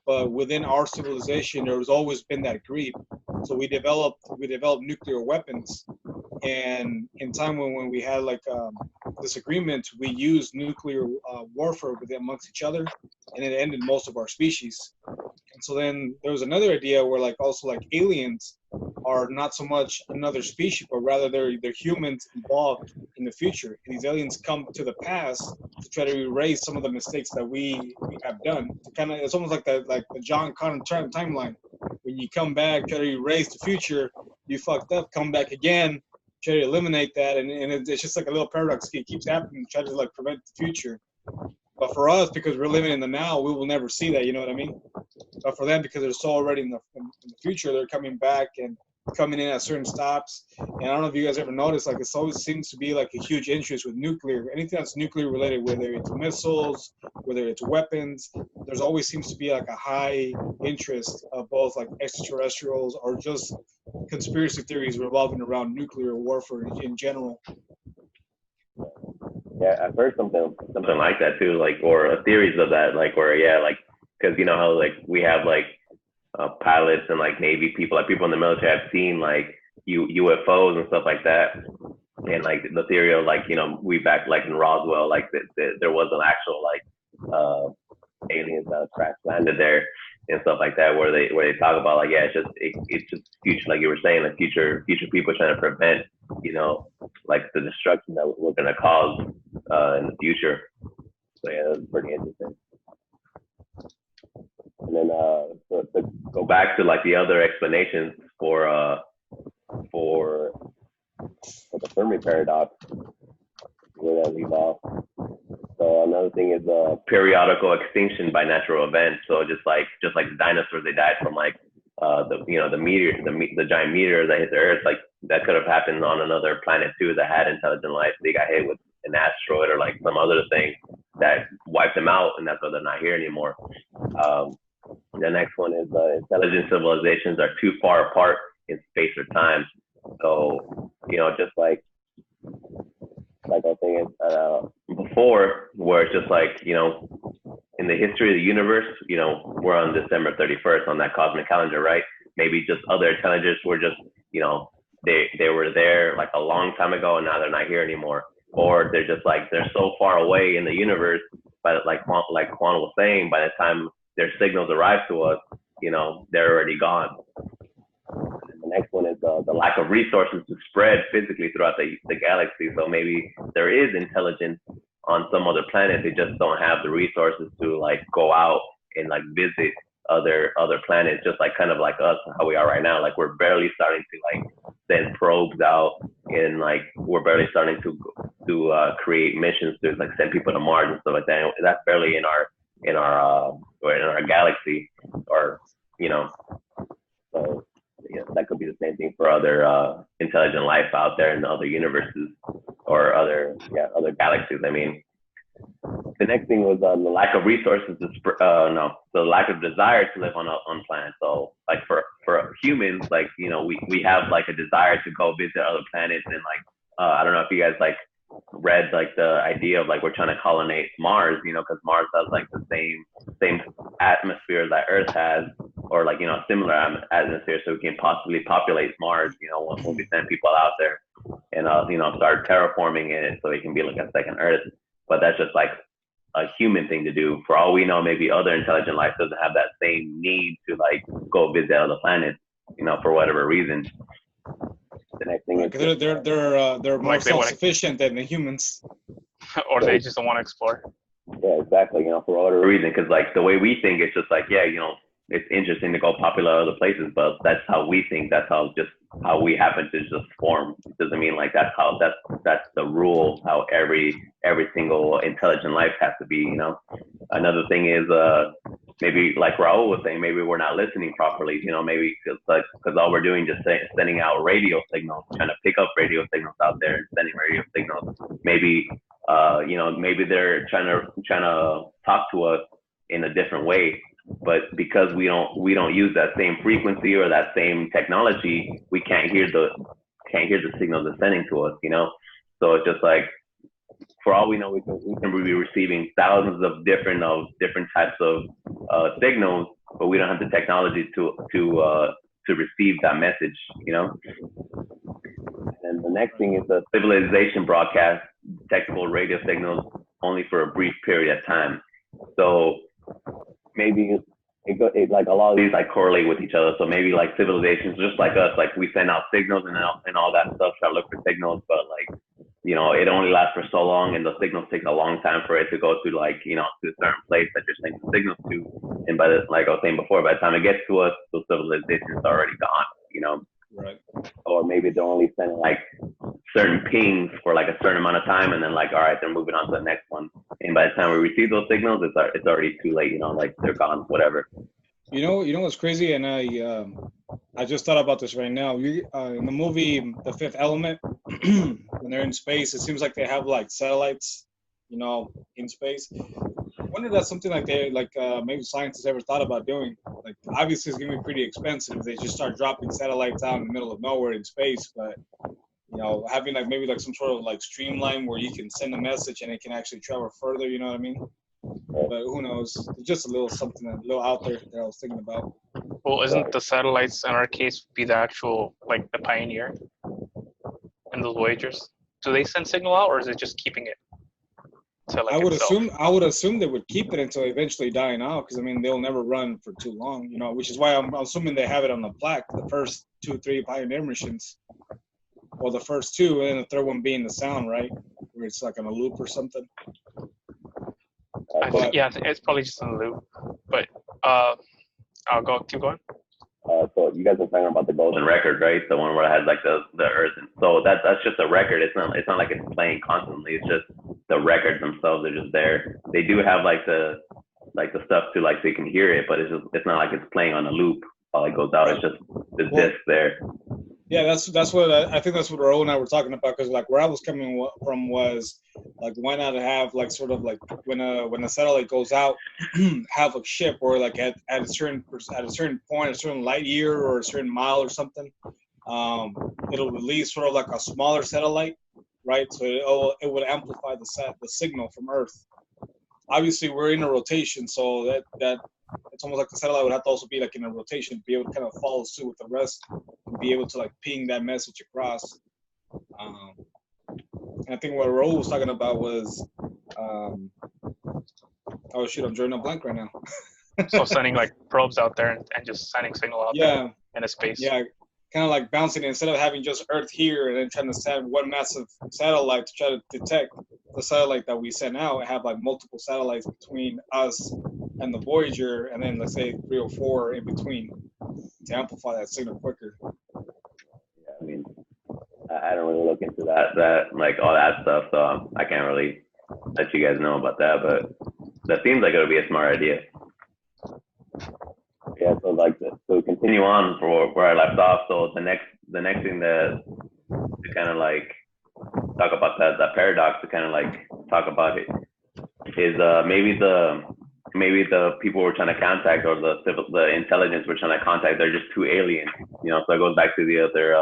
But within our civilization, there's always been that greed. So we developed nuclear weapons. And in time when we had like disagreements, we used nuclear warfare amongst each other, and it ended most of our species. And so then there was another idea where like also like aliens are not so much another species, but rather they're humans involved in the future. And these aliens come to the past to try to erase some of the mistakes that we have done. It's almost like the John Connor timeline. When you come back, try to erase the future, you fucked up, come back again, try to eliminate that, and it's just like a little paradox. It keeps happening, try to like prevent the future. But for us, because we're living in the now, we will never see that. You know what I mean? But for them, because they're so already in the future, they're coming back and coming in at certain stops. And I don't know if you guys ever noticed, like, it always seems to be like a huge interest with nuclear, anything that's nuclear related, whether it's missiles, whether it's weapons. There's always seems to be like a high interest of both like extraterrestrials or just conspiracy theories revolving around nuclear warfare in general. Yeah, I've heard something like that too, like, or theories of that, like, or yeah, like, because you know how like we have like pilots and like Navy people, like people in the military have seen like UFOs and stuff like that, and like the theory of like, you know, we back like in Roswell, like there was an actual like aliens that crash landed there and stuff like that, where they talk about like, yeah, it's just future, like you were saying, like future people trying to prevent, you know, like the destruction that we're gonna cause in the future. So yeah, that's pretty interesting. And then so to go back to like the other explanations for the Fermi paradox, where that leave off. So another thing is periodical extinction by natural events. So just like the dinosaurs, they died from like the giant meteor that hit the Earth. Like that could have happened on another planet too that had intelligent life. They got hit with an asteroid or like some other thing that wiped them out, and that's why they're not here anymore. The next one is intelligent civilizations are too far apart in space or time. So, you know, just like I was saying before, where it's just like, you know, in the history of the universe, you know, we're on December 31st on that cosmic calendar, right? Maybe just other intelligences were just, you know, they were there like a long time ago and now they're not here anymore. Or they're just like, they're so far away in the universe, but like Juan was saying, by the time their signals arrive to us, you know, they're already gone. And the next one is the lack of resources to spread physically throughout the galaxy. So maybe there is intelligence on some other planet. They just don't have the resources to like go out and like visit other planets, just like kind of like us, how we are right now. Like we're barely starting to like send probes out, and like we're barely starting to create missions to like send people to Mars and stuff like that. And that's barely in our galaxy, or you know. So yeah, that could be the same thing for other intelligent life out there in the other universes or other galaxies. I mean, the next thing was the lack of resources the lack of desire to live on planets. So like for humans, like, you know, we have like a desire to go visit other planets, and like I don't know if you guys like read like the idea of like we're trying to colonize Mars, you know, because Mars has like the same atmosphere that Earth has, or like, you know, similar atmosphere, so we can possibly populate Mars, you know, when we send people out there and you know, start terraforming it so it can be like a second Earth. But that's just like a human thing to do. For all we know, maybe other intelligent life doesn't have that same need to like go visit other planets, you know, for whatever reason. The next thing is they're more self-sufficient than the humans, or they just don't want to explore. Yeah, exactly. You know, for whatever reason, because like the way we think, it's just like, yeah, you know, it's interesting to go popular other places, but that's how we think. That's how we happen to just form. It doesn't mean like that's the rule. How every single intelligent life has to be. You know, another thing is maybe like Raul was saying, maybe we're not listening properly. You know, maybe because all we're doing is just sending out radio signals, trying to pick up radio signals out there and sending radio signals. Maybe you know, maybe they're trying to talk to us in a different way. But because we don't use that same frequency or that same technology, we can't hear the signals they're sending to us, you know. So it's just like, for all we know, we can be receiving thousands of different types of signals, but we don't have the technology to receive that message, you know. And the next thing is the civilization broadcast detectable radio signals only for a brief period of time. So maybe like a lot of these like correlate with each other. So maybe like civilizations just like us, like we send out signals and all that stuff, try to look for signals, but like, you know, it only lasts for so long, and those signals take a long time for it to go to, like, you know, to a certain place that you're sending signals to. And by the, like I was saying before, by the time it gets to us, those civilizations are already gone, you know. Right. Or maybe they're only sending like certain pings for like a certain amount of time, and then like, all right, they're moving on to the next one. And by the time we receive those signals, it's already too late, you know, like they're gone, whatever. You know what's crazy, and I just thought about this right now. In the movie The Fifth Element, when they're in space, it seems like they have like satellites, you know, in space. I wonder if that's something like maybe scientists ever thought about doing. Like, obviously, it's gonna be pretty expensive if they just start dropping satellites out in the middle of nowhere in space. But you know, having like maybe like some sort of like streamline where you can send a message and it can actually travel further. You know what I mean? But who knows? It's just a little something, a little out there that I was thinking about. Well, isn't the satellites in our case be the actual, like, the Pioneer and those Voyagers? Do they send signal out, or is it just keeping it to, like, I would assume they would keep it until eventually dying out, because I mean they'll never run for too long, you know. Which is why I'm assuming they have it on the plaque. The first 2-3 Pioneer missions, well, the first two, and then the third one being the sound, right, where it's like on a loop or something. Yeah, it's probably just on the loop. But I'll keep going. So you guys are talking about the golden record, right? The one where it has like the Earth, and so that's just a record. It's not like it's playing constantly. It's just the records themselves are just there. They do have like the stuff to like so you can hear it, but it's not like it's playing on a loop while it goes out. It's just the disc there. Yeah, that's what I think that's what Raul and I were talking about, because like where I was coming from was like, why not have like sort of like when a satellite goes out, have a ship or like at a certain point, a certain light year or a certain mile or something, it'll release sort of like a smaller satellite, right? So it would amplify the signal from Earth. Obviously, we're in a rotation, so that it's almost like the satellite would have to also be like in a rotation to be able to kind of follow suit with the rest and be able to like ping that message across. And I think what Raul was talking about was, oh shoot, I'm drawing a blank right now. So sending like probes out there and just sending signal out there in a space. Yeah, kind of like bouncing it, instead of having just Earth here and then trying to send one massive satellite to try to detect the satellite that we send out, have like multiple satellites between us and the Voyager, and then let's say 3 or 4 in between to amplify that signal quicker. Yeah, I mean, I don't really look into that like all that stuff, so I can't really let you guys know about that, but that seems like it would be a smart idea. Yeah, so like to continue on for where I left off. So the next thing to kind of like talk about that paradox, to kind of like talk about it, is maybe the people we're trying to contact, or the intelligence we're trying to contact, they're just too alien, you know. So it goes back to the other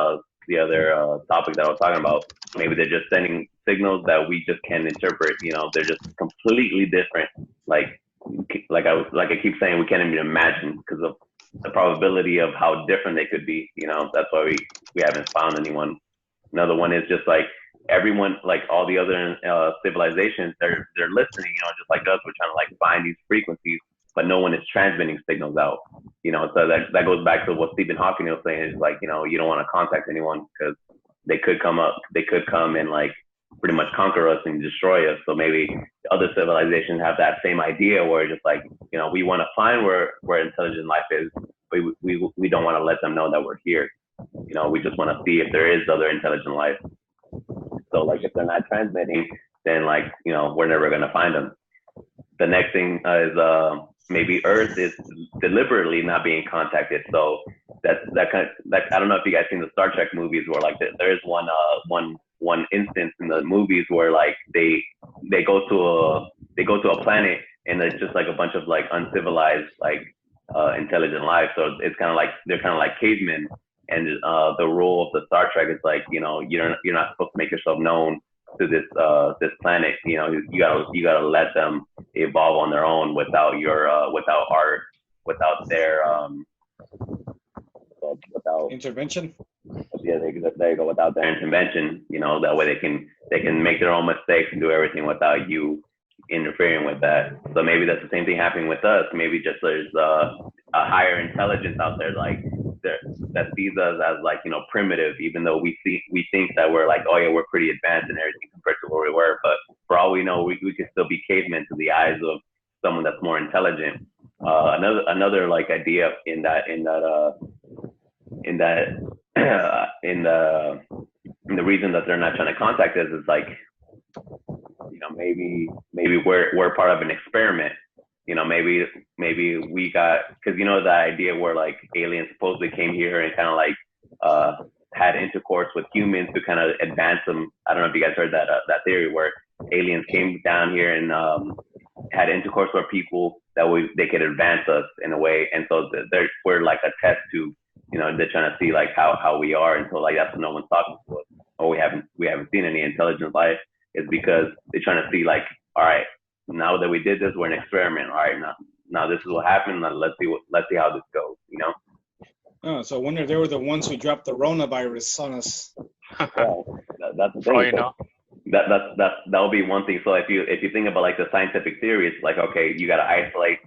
topic that I was talking about. Maybe they're just sending signals that we just can't interpret. You know, they're just completely different. Like I keep saying, we can't even imagine because of the probability of how different they could be. You know, that's why we haven't found anyone. Another one is just like everyone, like all the other civilizations, they're listening. You know, just like us, we're trying to like find these frequencies, but no one is transmitting signals out. You know, so that goes back to what Stephen Hawking was saying. Is like, you know, you don't want to contact anyone because they could come and like pretty much conquer us and destroy us. So maybe other civilizations have that same idea where just like, you know, we want to find where intelligent life is, but we don't want to let them know that we're here. You know, we just want to see if there is other intelligent life. So like if they're not transmitting, then like, you know, we're never going to find them. The next thing is maybe Earth is deliberately not being contacted. So that I don't know if you guys seen the Star Trek movies where like there is one instance in the movies where like they go to a planet and it's just like a bunch of like uncivilized like intelligent life. So it's kind of like they're kind of like cavemen, and the rule of the Star Trek is like, you know, you're not supposed to make yourself known to this planet. You know, you gotta let them evolve on their own without their intervention. Yeah, there you go. Without their intervention, you know, that way they can make their own mistakes and do everything without you interfering with that. So maybe that's the same thing happening with us. Maybe just there's a higher intelligence out there, like that sees us as like, you know, primitive, even though we think that we're like, oh yeah, we're pretty advanced and everything compared to where we were. But for all we know, we could still be cavemen to the eyes of someone that's more intelligent. Another like idea in the reason that they're not trying to contact us is like, you know, maybe we're part of an experiment. You know, maybe we got, because you know the idea where like aliens supposedly came here and kind of like had intercourse with humans to kind of advance them. I don't know if you guys heard that theory where aliens came down here and had intercourse with people that they could advance us in a way, and so we're like a test to, you know, they're trying to see like how we are, and so like that's no one's talking to us, or we haven't seen any intelligent life, is because they're trying to see like, all right, now that we did this, we're an experiment. All right, now this is what happened. Now let's see how this goes. You know. Oh, so I wonder if they were the ones who dropped the Rona-virus on us. Well, that's the thing. Oh, you know. That'll be one thing. So if you think about like the scientific theory, it's like, okay, you gotta isolate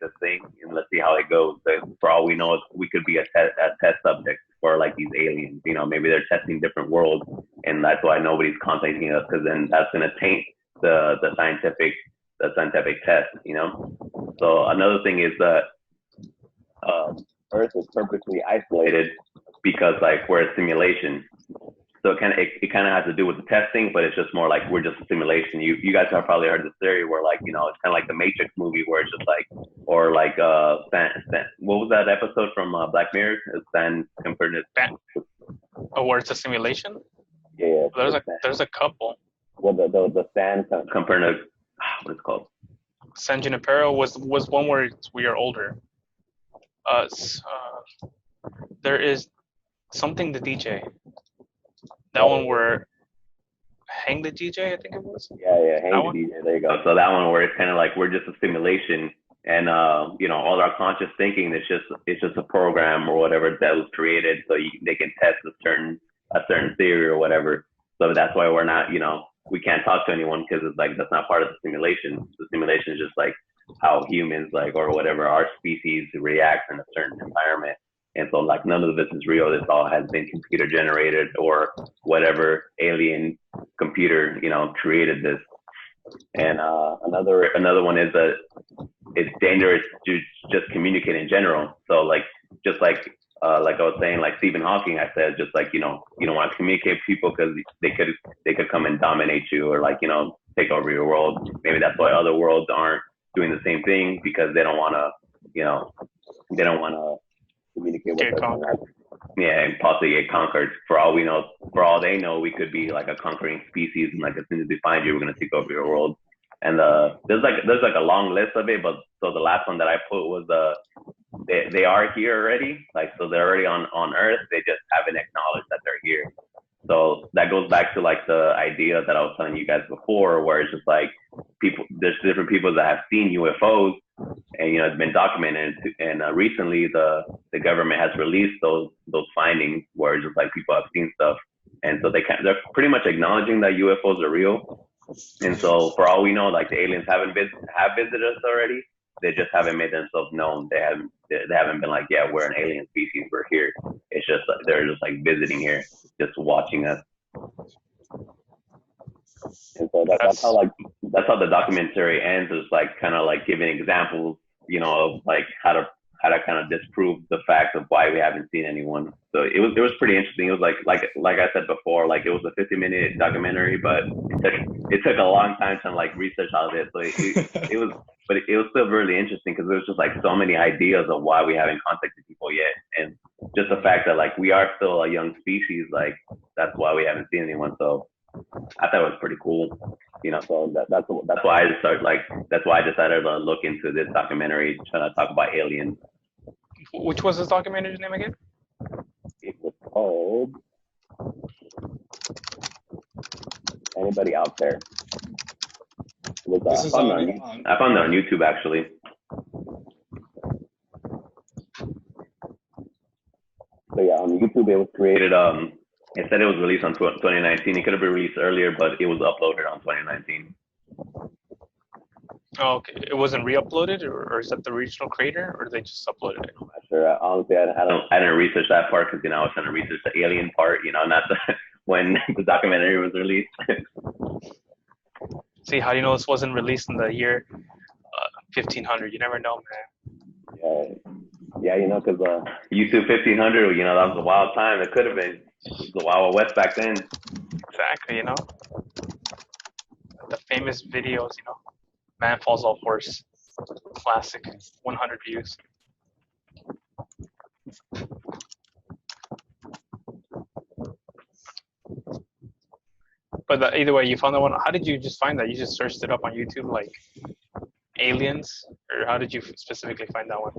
this thing and let's see how it goes. So for all we know, we could be a test subject for like these aliens. You know, maybe they're testing different worlds, and that's why nobody's contacting us, because then that's gonna taint the scientific test. You know. So another thing is that Earth is perfectly isolated because like we're a simulation. So it kind of has to do with the testing, but it's just more like we're just a simulation. You guys have probably heard the theory where like, you know, it's kind of like the Matrix movie where it's just like, or like what was that episode from Black Mirror? Stan compared to. Oh, where it's a simulation? Yeah. There's a couple. Well, the Stan compared to what is it called? San Junipero was one where we are older. There is something the DJ. That one where Hang the DJ, I think it was. Yeah, Hang the DJ. There you go. So that one where it's kind of like we're just a simulation, and you know, all our conscious thinking is just a program or whatever that was created so they can test a certain theory or whatever. So that's why we're not, you know, we can't talk to anyone, because it's like that's not part of the simulation. The simulation is just like how humans like or whatever our species reacts in a certain environment. And so like none of this is real. This all has been computer generated or whatever alien computer, you know, created this. And another one is that it's dangerous to just communicate in general. So like just like I was saying, like Stephen Hawking, I said, just like, you know, you don't want to communicate with people because they could come and dominate you or like, you know, take over your world. Maybe that's why other worlds aren't doing the same thing, because they don't want to, you know, communicate with us. Yeah, and possibly get conquered. For all they know, we could be like a conquering species, and like as soon as we find you, we're gonna take over your world. And there's like a long list of it, but so the last one that I put was they are here already, like so they're already on Earth. They just haven't acknowledged that they're here. So that goes back to like the idea that I was telling you guys before, where it's just like there's different people that have seen UFOs, and you know it's been documented. And recently the government has released those findings where it's just like people have seen stuff, and so they're pretty much acknowledging that UFOs are real. And so for all we know, like the aliens have visited us already. They just haven't made themselves known. They haven't been like, yeah, we're an alien species, we're here. It's just like they're just like visiting here, just watching us. And so that's how the documentary ends, is like kind of like giving examples, you know, of like how to kind of disprove the fact of why we haven't seen anyone. So it was pretty interesting. It was like I said before, like it was a 50-minute documentary, but it took a long time to like research all this. So it was still really interesting, because there was just like so many ideas of why we haven't contacted people yet, and just the fact that like we are still a young species, like that's why we haven't seen anyone. So I thought it was pretty cool, you know. So that's why I decided to look into this documentary, trying to talk about aliens. Which was this documentary's name again? It was called Anybody Out There. I found it on YouTube actually. So yeah, on YouTube it was created. It said it was released on 2019. It could have been released earlier, but it was uploaded on 2019. Oh, okay. It wasn't re-uploaded, or is that the original creator, or they just uploaded it? I'm not sure. Honestly, I didn't research that part because I was trying to research the alien part. Not the when the documentary was released. See, how do you know this wasn't released in the year 1500? You never know, man. Yeah, because YouTube 1500, that was a wild time. It could have been. It was the Wild West back then. Exactly, the famous videos, man falls off horse, classic, 100 views. But either way, you found that one. How did you just find that? You just searched it up on YouTube, like aliens, or how did you specifically find that one?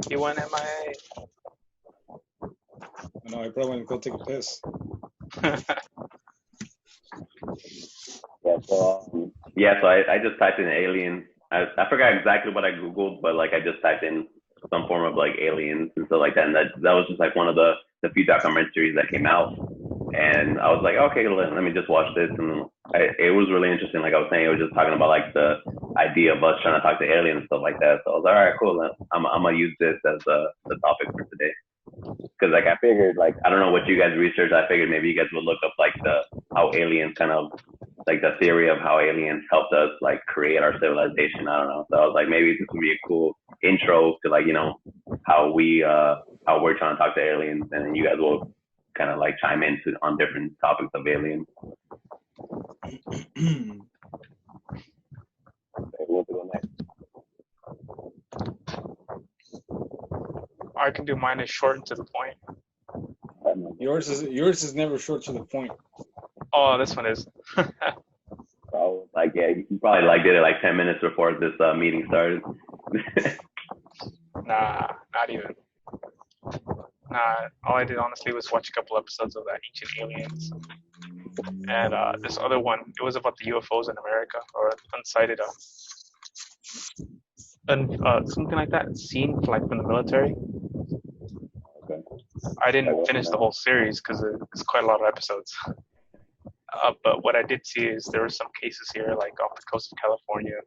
You went MIA. I know, I probably went to go take a piss. So I just typed in alien. I forgot exactly what I Googled, but I just typed in some form of aliens and stuff like that. And that was just one of the few documentaries that came out. And I was like, okay, let me just watch this. And it was really interesting. Like I was saying, it was just talking about the idea of us trying to talk to aliens and stuff like that. So I was like, all right, cool. I'm going to use this as the topic for today. Because I figured I don't know what you guys researched. I figured maybe you guys would look up how aliens kind of the theory of how aliens helped us create our civilization. I don't know. So I was like, maybe this would be a cool intro to how we're trying to talk to aliens, and you guys will kind of chime in on different topics of aliens. I can do mine as short and to the point. Yours is never short to the point. Oh, this one is. So, you probably did it 10 minutes before this meeting started. Nah, not even. Nah, all I did honestly was watch a couple episodes of that Ancient Aliens. And this other one, it was about the UFOs in America, or unsighted, something like that, scene from the military. Okay. I didn't finish the whole series because it's quite a lot of episodes. But what I did see is there were some cases here, off the coast of California.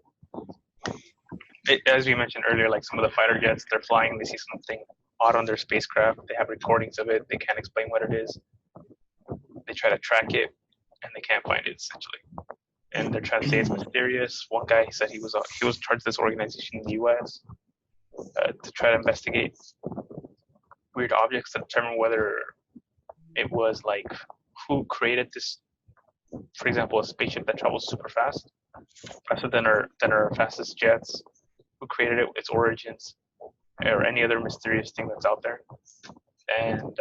As we mentioned earlier, some of the fighter jets, they're flying, they see something odd on their spacecraft. They have recordings of it. They can't explain what it is. They try to track it, and they can't find it, essentially. And they're trying to say it's mysterious. One guy said he was charged this organization in the U.S. To try to investigate weird objects to determine whether it was who created this. For example, a spaceship that travels super fast, faster than our fastest jets. Who created it? Its origins, or any other mysterious thing that's out there. And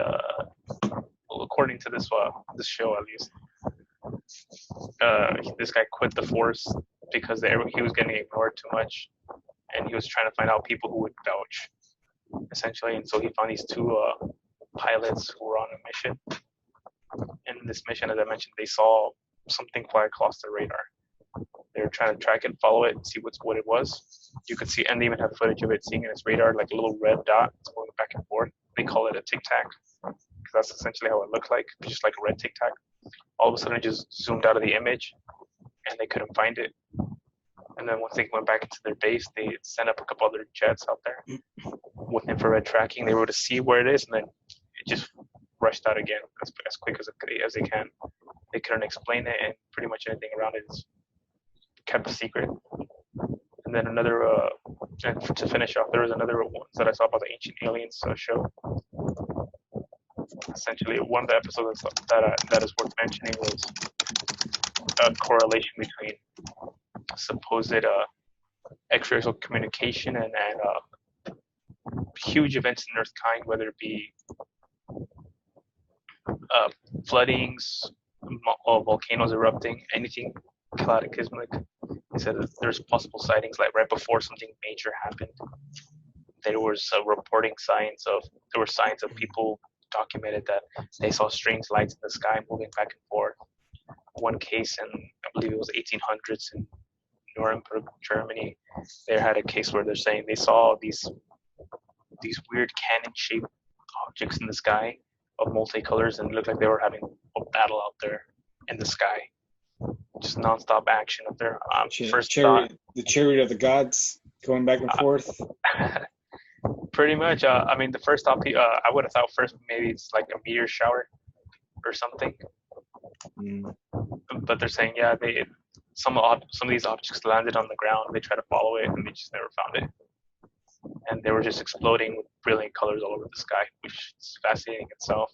according to this show, at least, this guy quit the force because he was getting ignored too much, and he was trying to find out people who would vouch, essentially. And so he found these two pilots who were on a mission. And in this mission, as I mentioned, they saw something fly across their radar. They were trying to track it, follow it, and see what it was. You could see, and they even have footage of it seeing in its radar, a little red dot going back and forth. They call it a tic tac, because that's essentially how it looked like, just like a red tic tac. All of a sudden, it just zoomed out of the image, and they couldn't find it. And then once they went back into their base, they sent up a couple other jets out there with infrared tracking. They were to see where it is, and then it just rushed out again as quick as they can. They couldn't explain it, and pretty much anything around it is kept a secret. And then to finish off, there was another one that I saw about the Ancient Aliens show. Essentially, one of the episodes that is worth mentioning was a correlation between supposed extraterrestrial communication and huge events in Earth kind, whether it be floodings, volcanoes erupting, anything cataclysmic. He said that there's possible sightings right before something major happened. There were signs of people documented that they saw strange lights in the sky moving back and forth. One case in, I believe it was 1800s in Nuremberg, Germany, they had a case where they're saying they saw these weird cannon-shaped objects in the sky of multicolors, and it looked like they were having a battle out there in the sky. Just nonstop action up there. The chariot of the gods going back and forth. Pretty much. I mean, the first thought I would have thought first maybe it's like a meteor shower or something. But they're saying some of these objects landed on the ground. They tried to follow it and they just never found it. And they were just exploding with brilliant colors all over the sky, which is fascinating itself.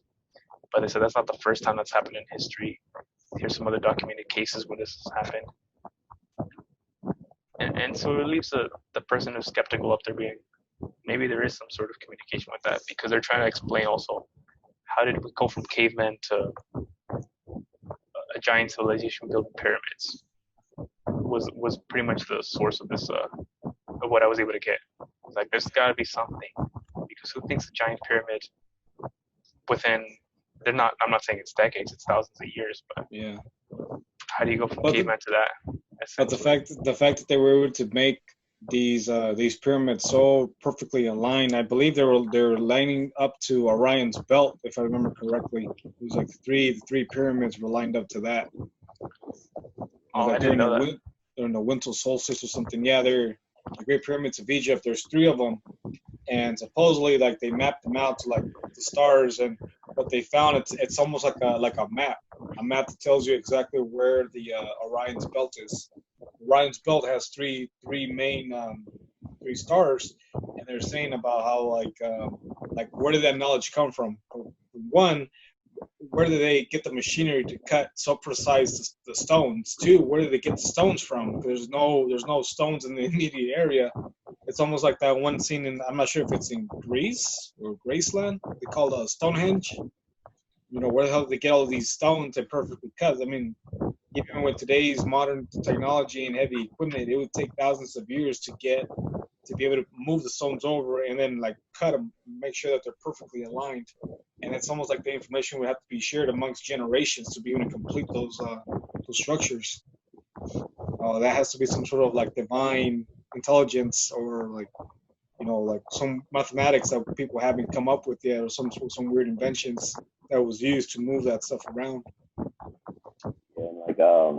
But they said that's not the first time that's happened in history. Here's some other documented cases where this has happened. And so it leaves the person who's skeptical up there being, maybe there is some sort of communication with that, because they're trying to explain also, how did we go from cavemen to a giant civilization building pyramids? Was pretty much the source of this, of what I was able to get. It's like, there's got to be something, because who thinks a giant pyramid within, I'm not saying it's decades, it's thousands of years, but yeah, how do you go from caveman to that? But the fact that they were able to make these pyramids so perfectly aligned, I believe they were lining up to Orion's belt, if I remember correctly. It was like the three pyramids were lined up to that. Oh, I didn't know that. During the winter solstice or something. Yeah, they're the Great Pyramids of Egypt. There's 3 of them, and supposedly like they mapped them out to like the stars, and what they found, it's almost like a map that tells you exactly where the Orion's belt is. Orion's belt has three main 3 stars, and they're saying about how like where did that knowledge come from? One, where do they get the machinery to cut so precise the stones? 2, where do they get the stones from? There's no stones in the immediate area. It's almost like that one scene in, I'm not sure if it's in Greece or Graceland, they call it Stonehenge. You know, where the hell did they get all these stones and perfectly cut? I mean, even with today's modern technology and heavy equipment, it would take thousands of years to be able to move the stones over and then like cut them, make sure that they're perfectly aligned. And it's almost like the information would have to be shared amongst generations to be able to complete those structures. That has to be some sort of like divine intelligence, or like, you know, like some mathematics that people haven't come up with yet, or some weird inventions that was used to move that stuff around. Yeah,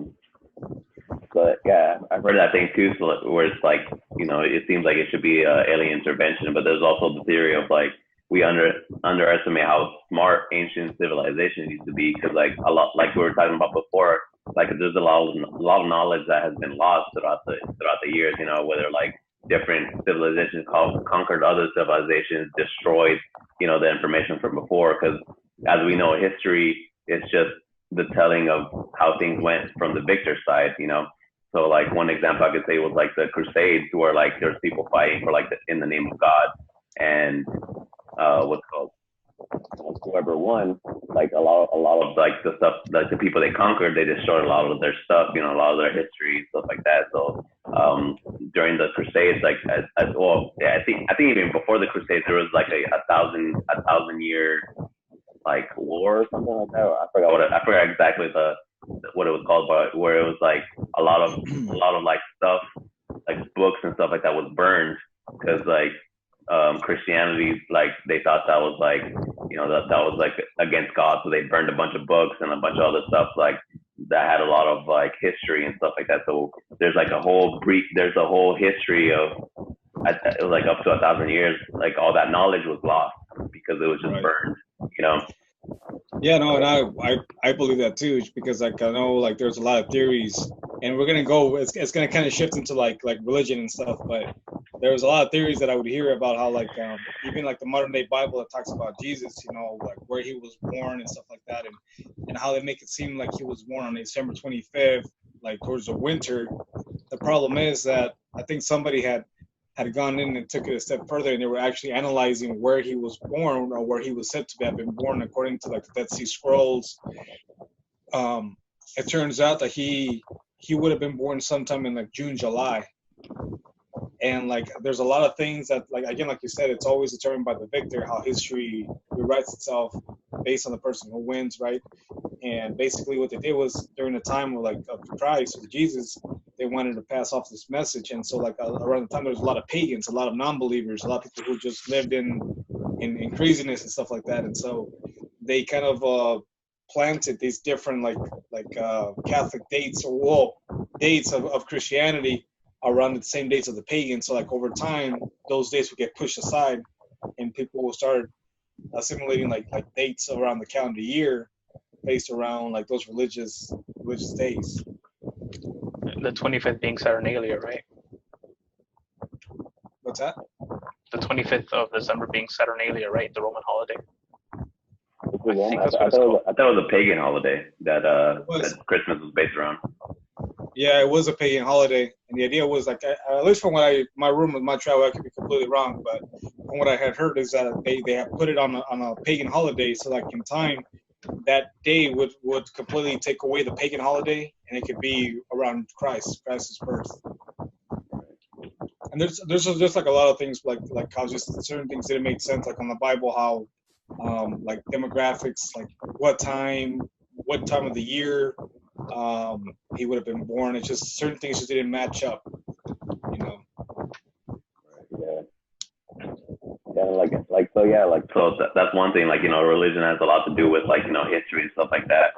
but yeah, I've heard that thing too. So where it's like, you know, it seems like it should be alien intervention, but there's also the theory of like we underestimate how smart ancient civilizations used to be, because like a lot, like we were talking about before, like there's a lot of knowledge that has been lost throughout the years. You know, whether like different civilizations conquered other civilizations, destroyed, you know, the information from before. Because as we know, history is just the telling of how things went from the victor side, you know. So like one example I could say was like the Crusades, where like there's people fighting for like in the name of God, and whoever won, like a lot of like the stuff, like the people they conquered, they destroyed a lot of their stuff, you know, a lot of their history, stuff like that. So during the Crusades, like I think even before the Crusades, there was like a thousand year like war or something like that. I forgot exactly what it was called, but where it was like a lot of like stuff, like books and stuff like that was burned, because like Christianity, like they thought that was like, you know, that was like against God, so they burned a bunch of books and a bunch of other stuff like that had a lot of like history and stuff like that. So there's like a whole history of like up to 1,000 years, like all that knowledge was lost because it was just burned, you know. Yeah, no, and I believe that too, because like I know like there's a lot of theories, and we're gonna go. It's gonna kind of shift into like religion and stuff, but there was a lot of theories that I would hear about how like even like the modern day Bible that talks about Jesus, you know, like where he was born and stuff like that, and how they make it seem like he was born on December 25th, like towards the winter. The problem is that I think somebody had gone in and took it a step further, and they were actually analyzing where he was born, or where he was said to have been born according to like the Dead Sea Scrolls. It turns out that he would have been born sometime in like June, July. And like there's a lot of things that, like again, like you said, it's always determined by the victor, how history rewrites itself based on the person who wins, right? And basically what they did was, during the time of like of Christ, of Jesus, they wanted to pass off this message. And so like around the time there was a lot of pagans, a lot of non-believers, a lot of people who just lived in craziness and stuff like that. And so they kind of planted these different Catholic dates dates of Christianity around the same dates of the pagans. So like over time, those dates would get pushed aside, and people will start assimilating like dates around the calendar year based around like those religious days. The 25th being Saturnalia, right? What's that? The 25th of December being Saturnalia, right? The Roman holiday. I thought it was a pagan holiday that Christmas was based around. Yeah, it was a pagan holiday, and the idea was like, at least from what my travel, I could be completely wrong, but from what I had heard is that they had put it on a pagan holiday, so like in time, that day would completely take away the pagan holiday, and it could be around Christ's birth. And there's just like a lot of things like how just certain things didn't make sense, like on the Bible, how like demographics, like what time of the year he would have been born. It's just certain things just didn't match up, you know. So that's one thing. Like, you know, religion has a lot to do with like, you know, history and stuff like that.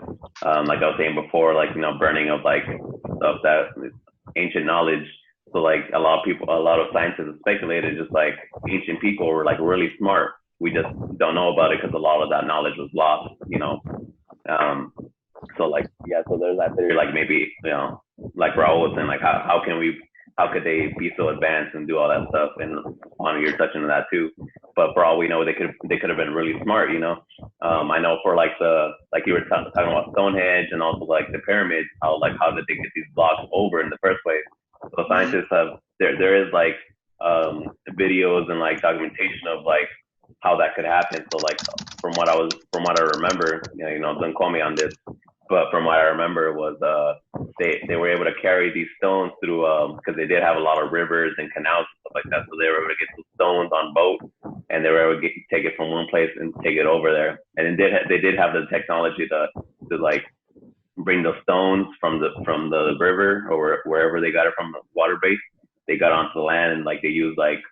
Like I was saying before, like, you know, burning of like stuff that ancient knowledge. So like a lot of scientists have speculated just like ancient people were like really smart. We just don't know about it because a lot of that knowledge was lost, you know. So there's that theory, like maybe, you know, like Raul was saying, like how could they be so advanced and do all that stuff? And Juan, you're touching on that too. But for all we know, they could have been really smart, you know. I know for like you were talking about Stonehenge and also like the pyramids, how did they get these blocks over in the first place? So scientists there is like videos and like documentation of like how that could happen. So like from what I remember, you know, don't quote me on this, but from what I remember was they were able to carry these stones through because they did have a lot of rivers and canals and stuff like that. So they were able to get the stones on boat, and they were able to take it from one place and take it over there. And they did have the technology to like bring the stones from the river or wherever they got it from, the water base. They got onto the land, and like they used like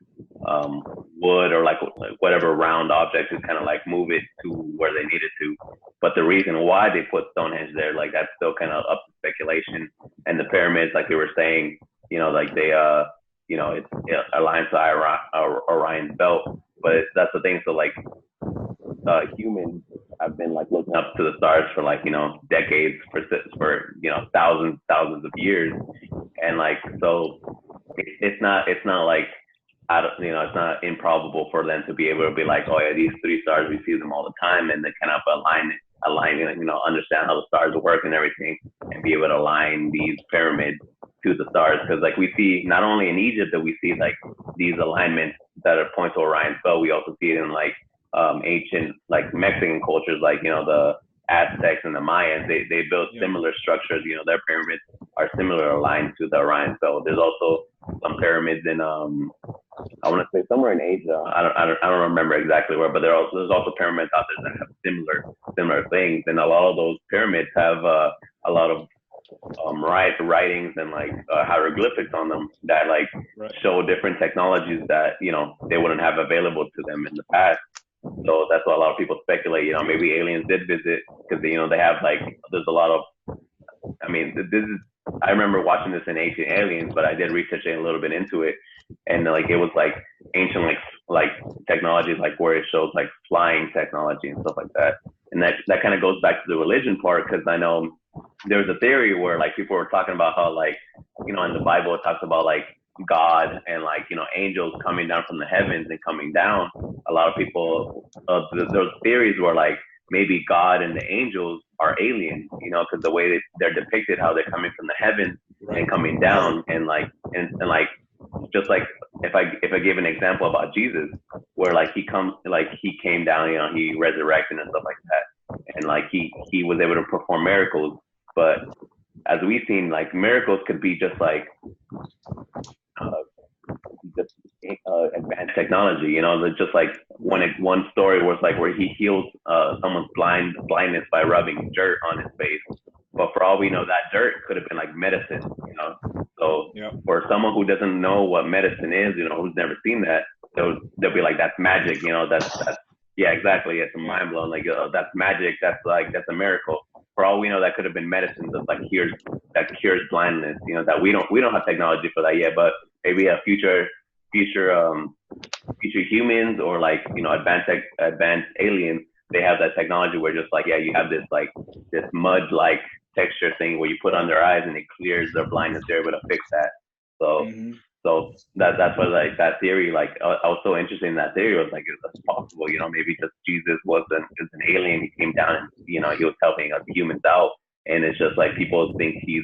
wood or like whatever round object to kind of like move it to where they needed to. But the reason why they put Stonehenge there, like that's still kind of up to speculation. And the pyramids, like you were saying, you know, like they you know, it aligns to Orion's belt. But that's the thing. So like humans have been like looking up to the stars for like, you know, decades, for you know, thousands of years, and like so it's not like you know, it's not improbable for them to be able to be like, oh yeah, these three stars, we see them all the time, and they kind of align, you know, understand how the stars work and everything, and be able to align these pyramids to the stars. Because like we see not only in Egypt that we see like these alignments that are point to Orion's belt, we also see it in like ancient like Mexican cultures, like, you know, the Aztecs and the Mayans. They built similar structures. You know, their pyramids are similar aligned to the Orion's belt. There's also some pyramids in I want to say somewhere in Asia. I don't remember exactly where, but there's also pyramids out there that have similar things, and a lot of those pyramids have a lot of writings and like hieroglyphics on them that like show different technologies that, you know, they wouldn't have available to them in the past. So that's what a lot of people speculate. You know, maybe aliens did visit because, you know, they have like, there's a lot of, I mean, I remember watching this in Ancient Aliens, but I did research a little bit into it, and like it was like ancient like technologies, like where it shows like flying technology and stuff like that. And that kind of goes back to the religion part, because I know there was a theory where like people were talking about how, like, you know, in the Bible it talks about like God and like, you know, angels coming down from the heavens and coming down. A lot of people, those theories were like maybe God and the angels are aliens, you know, because the way they're depicted, how they're coming from the heavens and coming down, and like just like if I give an example about Jesus, where like he came down, you know, he resurrected and stuff like that, and like he was able to perform miracles. But as we've seen, like miracles could be just like advanced technology, you know. Just like one story was like where he heals someone's blindness by rubbing dirt on his face, but for all we know, that dirt could have been like medicine, you know. So So Yeah. for someone who doesn't know what medicine is, who's never seen that, they'll be like, that's magic, that's yeah, exactly. It's mind blowing. Like, that's magic. That's a miracle. For all we know, that could have been medicine that cures blindness. That we don't have technology for that yet, but maybe a future humans or advanced aliens, they have that technology where just you have this mud texture thing where you put on their eyes and it clears their blindness. They're able to fix that. So so that's why that theory, I was so interested in that theory. Was it's possible, maybe just Jesus was an alien. He came down and he was helping us humans out, and it's just people think he's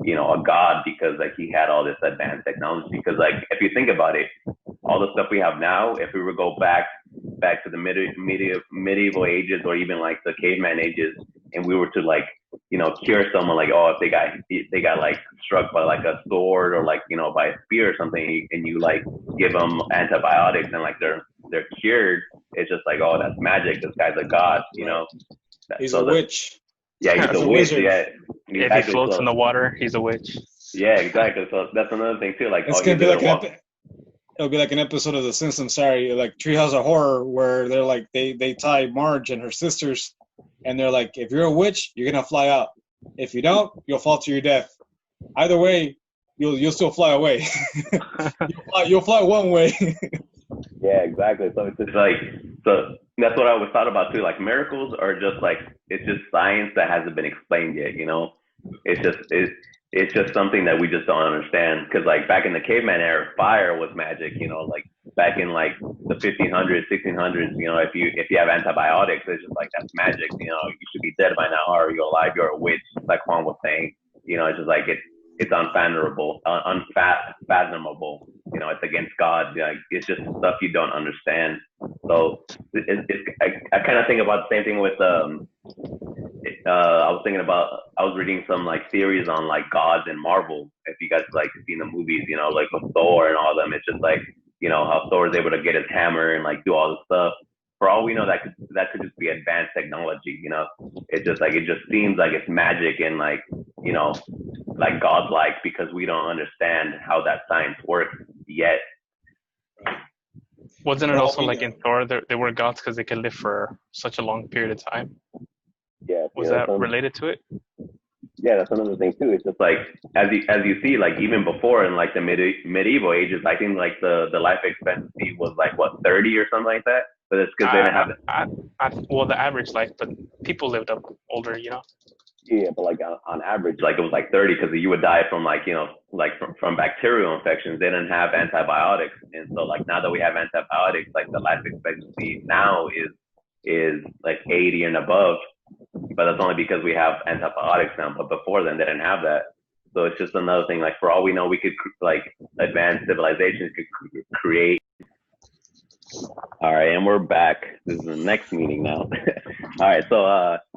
a god because he had all this advanced technology. Because if you think about it, all the stuff we have now, if we were to go back to the medieval ages or even the caveman ages, and we were to cure someone, if they got struck by a sword or by a spear or something, and you give them antibiotics and they're cured, it's just oh, that's magic. This guy's a god, He's a witch. Yeah, he's a witch. Wizard. Yeah, if he floats in the water, he's a witch. Yeah, exactly. So that's another thing too. It's gonna be it'll be like an episode of The Simpsons. Sorry, Treehouse of Horror, where they're they tie Marge and her sisters, and they're if you're a witch, you're gonna fly out. If you don't, you'll fall to your death. Either way, you'll still fly away. you'll fly one way. Yeah, exactly. So it's just so that's what I always thought about too. Miracles are just it's just science that hasn't been explained yet. It's just something that we just don't understand. Because back in the caveman era, fire was magic. Back in the 1500s, 1600s, if you have antibiotics, it's just that's magic. You should be dead by now, or you're alive. You're a witch, like Juan was saying. It's just it's unfathomable. Unfathomable. It's against God. It's just stuff you don't understand. So I kind of think about the same thing with I was reading some theories on gods and Marvel. If you guys seen the movies, with Thor and all of them, it's just how Thor is able to get his hammer and do all this stuff. For all we know, that could just be advanced technology. It's just it just seems it's magic and godlike, because we don't understand how that science works yet. Wasn't it also in Thor, they were gods because they could live for such a long period of time? Yeah. Was that related to it? Yeah, that's another thing too. It's just as you see, even before in the medieval ages, I think the life expectancy was 30 or something like that. But it's because they didn't have the average life, but people lived up older, Yeah, but on average, it was 30, because you would die from from bacterial infections. They didn't have antibiotics, and so now that we have antibiotics, the life expectancy now is 80 and above. But that's only because we have antibiotics now. But before then, they didn't have that. So it's just another thing. For all we know, we could advanced civilizations could create. All right, and we're back. This is the next meeting now. All right, so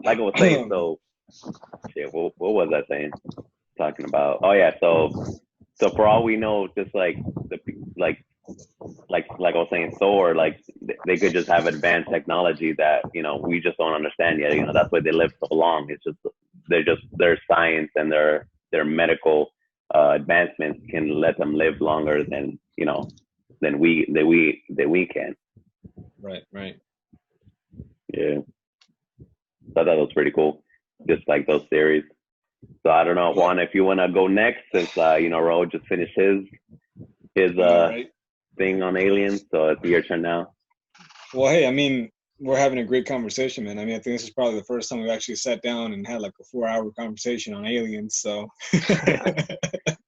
like I was saying, so shit, what was I saying? Talking about? Oh yeah, so for all we know, just like I was saying, Thor, they could just have advanced technology that we just don't understand yet. That's why they live so long. It's just their science and their medical advancements can let them live longer than we can. Right. Yeah. So that was pretty cool. Just those theories. So I don't know, Juan, if you want to go next, since Raul just finished his thing on aliens. So it's your turn now. Well, hey, I mean, we're having a great conversation, man. I mean, I think this is probably the first time we've actually sat down and had a 4-hour conversation on aliens. So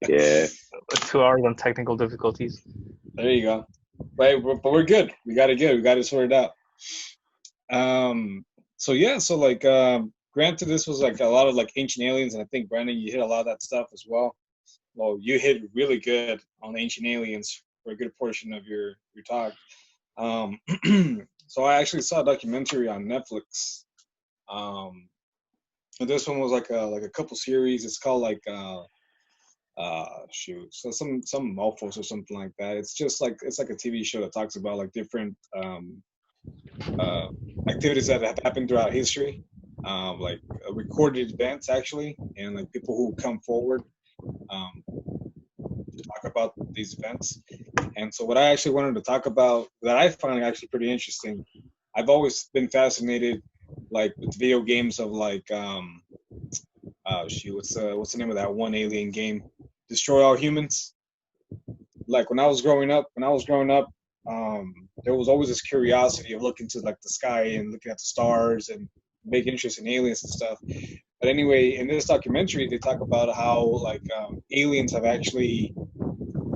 yeah, 2 hours on technical difficulties. There you go. Right, but we're good. We got it sorted out. So yeah, granted, this was a lot of ancient aliens, and I think Brandon, you hit a lot of that stuff as well. Well, you hit really good on ancient aliens for a good portion of your talk. So I actually saw a documentary on Netflix. And this one was a couple series. It's called so some Mofos or something like that. It's just it's a TV show that talks about different activities that have happened throughout history, recorded events actually, and people who come forward. talk about these events. And so what I actually wanted to talk about that I find actually pretty interesting, I've always been fascinated like with video games of like what's the name of that one alien game? Destroy All Humans. Like when I was growing up, there was always this curiosity of looking to like the sky and looking at the stars and big interest in aliens and stuff. But anyway, in this documentary, they talk about how like aliens have actually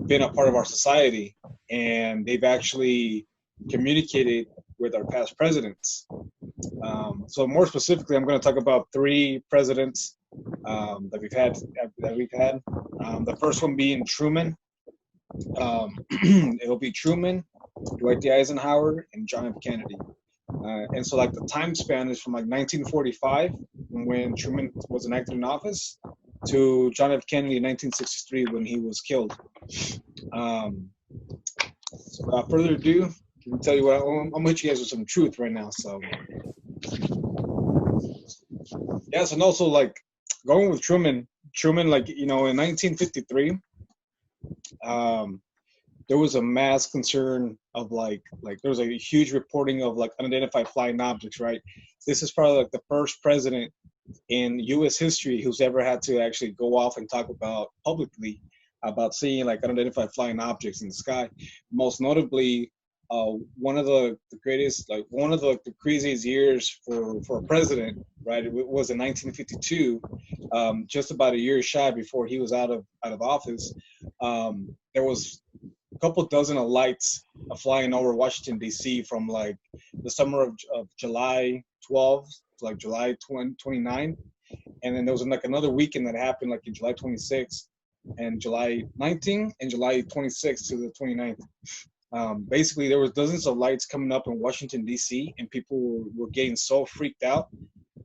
been a part of our society, and they've actually communicated with our past presidents. So more specifically, I'm going to talk about three presidents that we've had. The first one being Truman. It'll be Truman, Dwight D. Eisenhower, and John F. Kennedy. And so like the time span is from like 1945 when Truman was enacted in office to John F. Kennedy in 1963 when he was killed. So without further ado, let me tell you what I'm gonna hit you guys with some truth right now. So yes, and also like going with Truman, like in 1953, there was a mass concern of like there was a huge reporting of like unidentified flying objects, right? This is probably like the first president in U.S. history who's ever had to actually go off and talk about publicly about seeing like unidentified flying objects in the sky. Most notably, one of the greatest, like one of the craziest years for a president, right? It was in 1952, just about a year shy before he was out of office. There was a couple dozen of lights flying over Washington D.C. from like the summer of July 12th to like July 29, and then there was like another weekend that happened like in July 26th and July 19th and July 26th to the 29th. Basically, there was dozens of lights coming up in Washington D.C. and people were getting so freaked out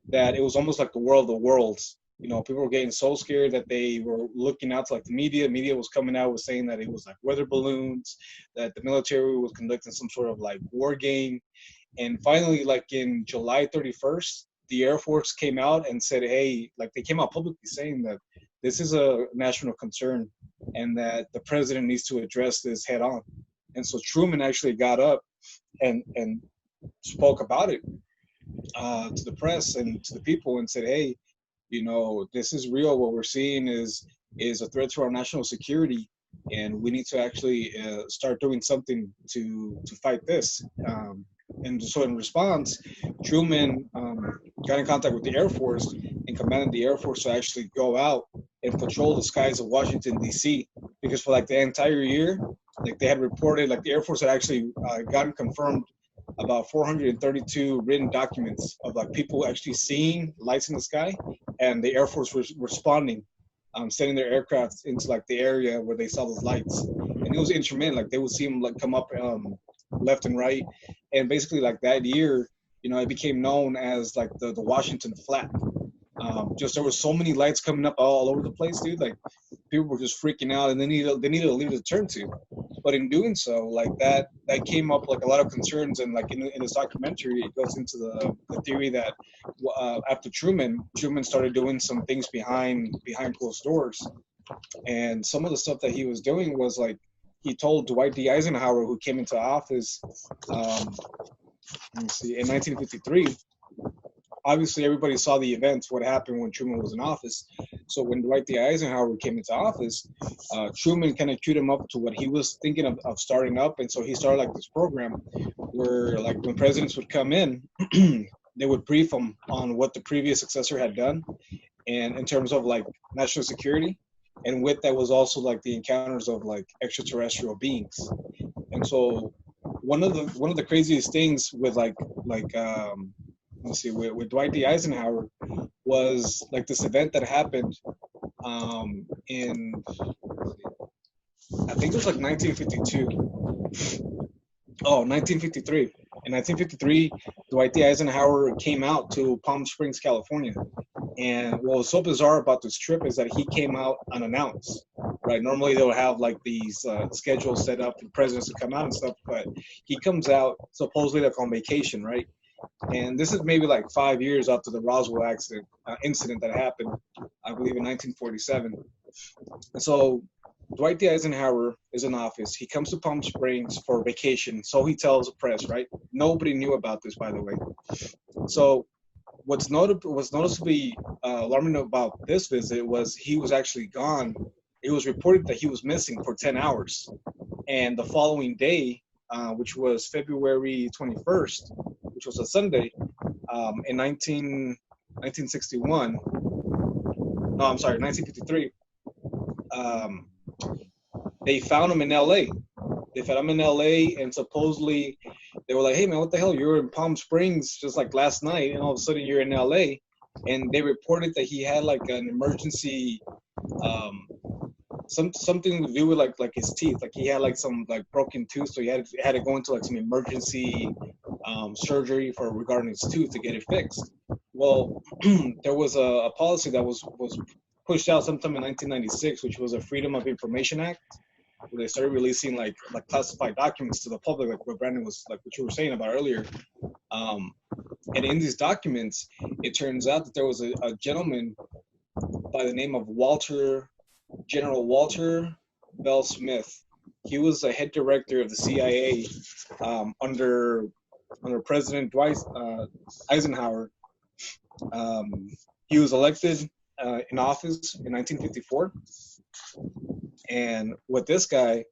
that it was almost like the world of worlds. People were getting so scared that they were looking out to like the media. Media was coming out with saying that it was like weather balloons, that the military was conducting some sort of like war game. And finally, like in July 31st, the Air Force came out and said, hey, like they came out publicly saying that this is a national concern and that the president needs to address this head on. And so Truman actually got up and spoke about it to the press and to the people and said, hey, this is real. What we're seeing is a threat to our national security, and we need to actually start doing something to fight this. And so in response, Truman got in contact with the Air Force and commanded the Air Force to actually go out and patrol the skies of Washington, D.C. Because for like the entire year, like they had reported, like the Air Force had actually gotten confirmed about 432 written documents of like people actually seeing lights in the sky, and the Air Force was responding, sending their aircraft into like the area where they saw those lights. And it was intermittent, like they would see them like come up left and right. And basically like that year, it became known as like the Washington Flap. Just there were so many lights coming up all over the place, dude. Like people were just freaking out, and they needed a leader to turn to. But in doing so, like that came up like a lot of concerns, and like in this documentary, it goes into the theory that after Truman started doing some things behind closed doors, and some of the stuff that he was doing was like he told Dwight D. Eisenhower, who came into office, let me see, in 1953. Obviously, everybody saw the events, what happened when Truman was in office. So when Dwight D. Eisenhower came into office, Truman kind of queued him up to what he was thinking of starting up. And so he started like this program where like when presidents would come in, they would brief them on what the previous successor had done and in terms of like national security. And with that was also like the encounters of like extraterrestrial beings. And so one of the craziest things with with Dwight D. Eisenhower was like this event that happened in, I think it was like 1952. Oh, 1953. In 1953, Dwight D. Eisenhower came out to Palm Springs, California. And what was so bizarre about this trip is that he came out unannounced, right? Normally they'll have like these schedules set up for presidents to come out and stuff, but he comes out supposedly like on vacation, right? And this is maybe like 5 years after the Roswell incident that happened, I believe in 1947. And so Dwight D. Eisenhower is in office. He comes to Palm Springs for vacation, so he tells the press, right? Nobody knew about this, by the way. So what's noticeably alarming about this visit was he was actually gone. It was reported that he was missing for 10 hours. And the following day, which was February 21st, which was a Sunday, in 1961, no, I'm sorry, 1953, they found him in LA. They found him in LA, and supposedly they were like, hey, man, what the hell? You were in Palm Springs just like last night, and all of a sudden you're in LA. And they reported that he had like an emergency, something to do with like his teeth. Like he had like some like broken tooth, so he had to go into like some emergency surgery regarding his tooth to get it fixed. Well, there was a policy that was pushed out sometime in 1996, which was a Freedom of Information Act, where they started releasing like classified documents to the public, like what Brandon was like what you were saying about earlier. And in these documents, it turns out that there was a gentleman by the name of General Walter Bell Smith. He was the head director of the CIA under President Dwight Eisenhower. He was elected in office in 1954. And what this guy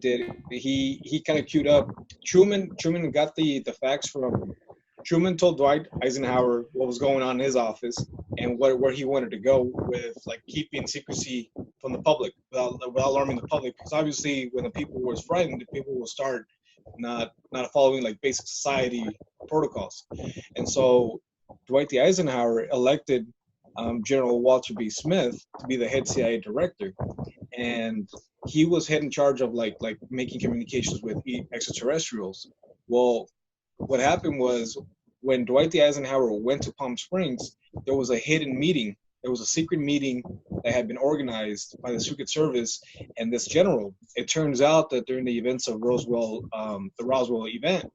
did, he kind of queued up. Truman got the facts from. Truman told Dwight Eisenhower what was going on in his office and where he wanted to go with like keeping secrecy from the public without alarming the public, because obviously when the people was frightened, the people will start not following like basic society protocols. And so Dwight D. Eisenhower elected General Walter B. Smith to be the head CIA director, and he was head in charge of like making communications with extraterrestrials. Well, what happened was when Dwight D. Eisenhower went to Palm Springs, there was a hidden meeting. There was a secret meeting that had been organized by the Secret Service and this general. It turns out that during the events of Roswell, the Roswell event,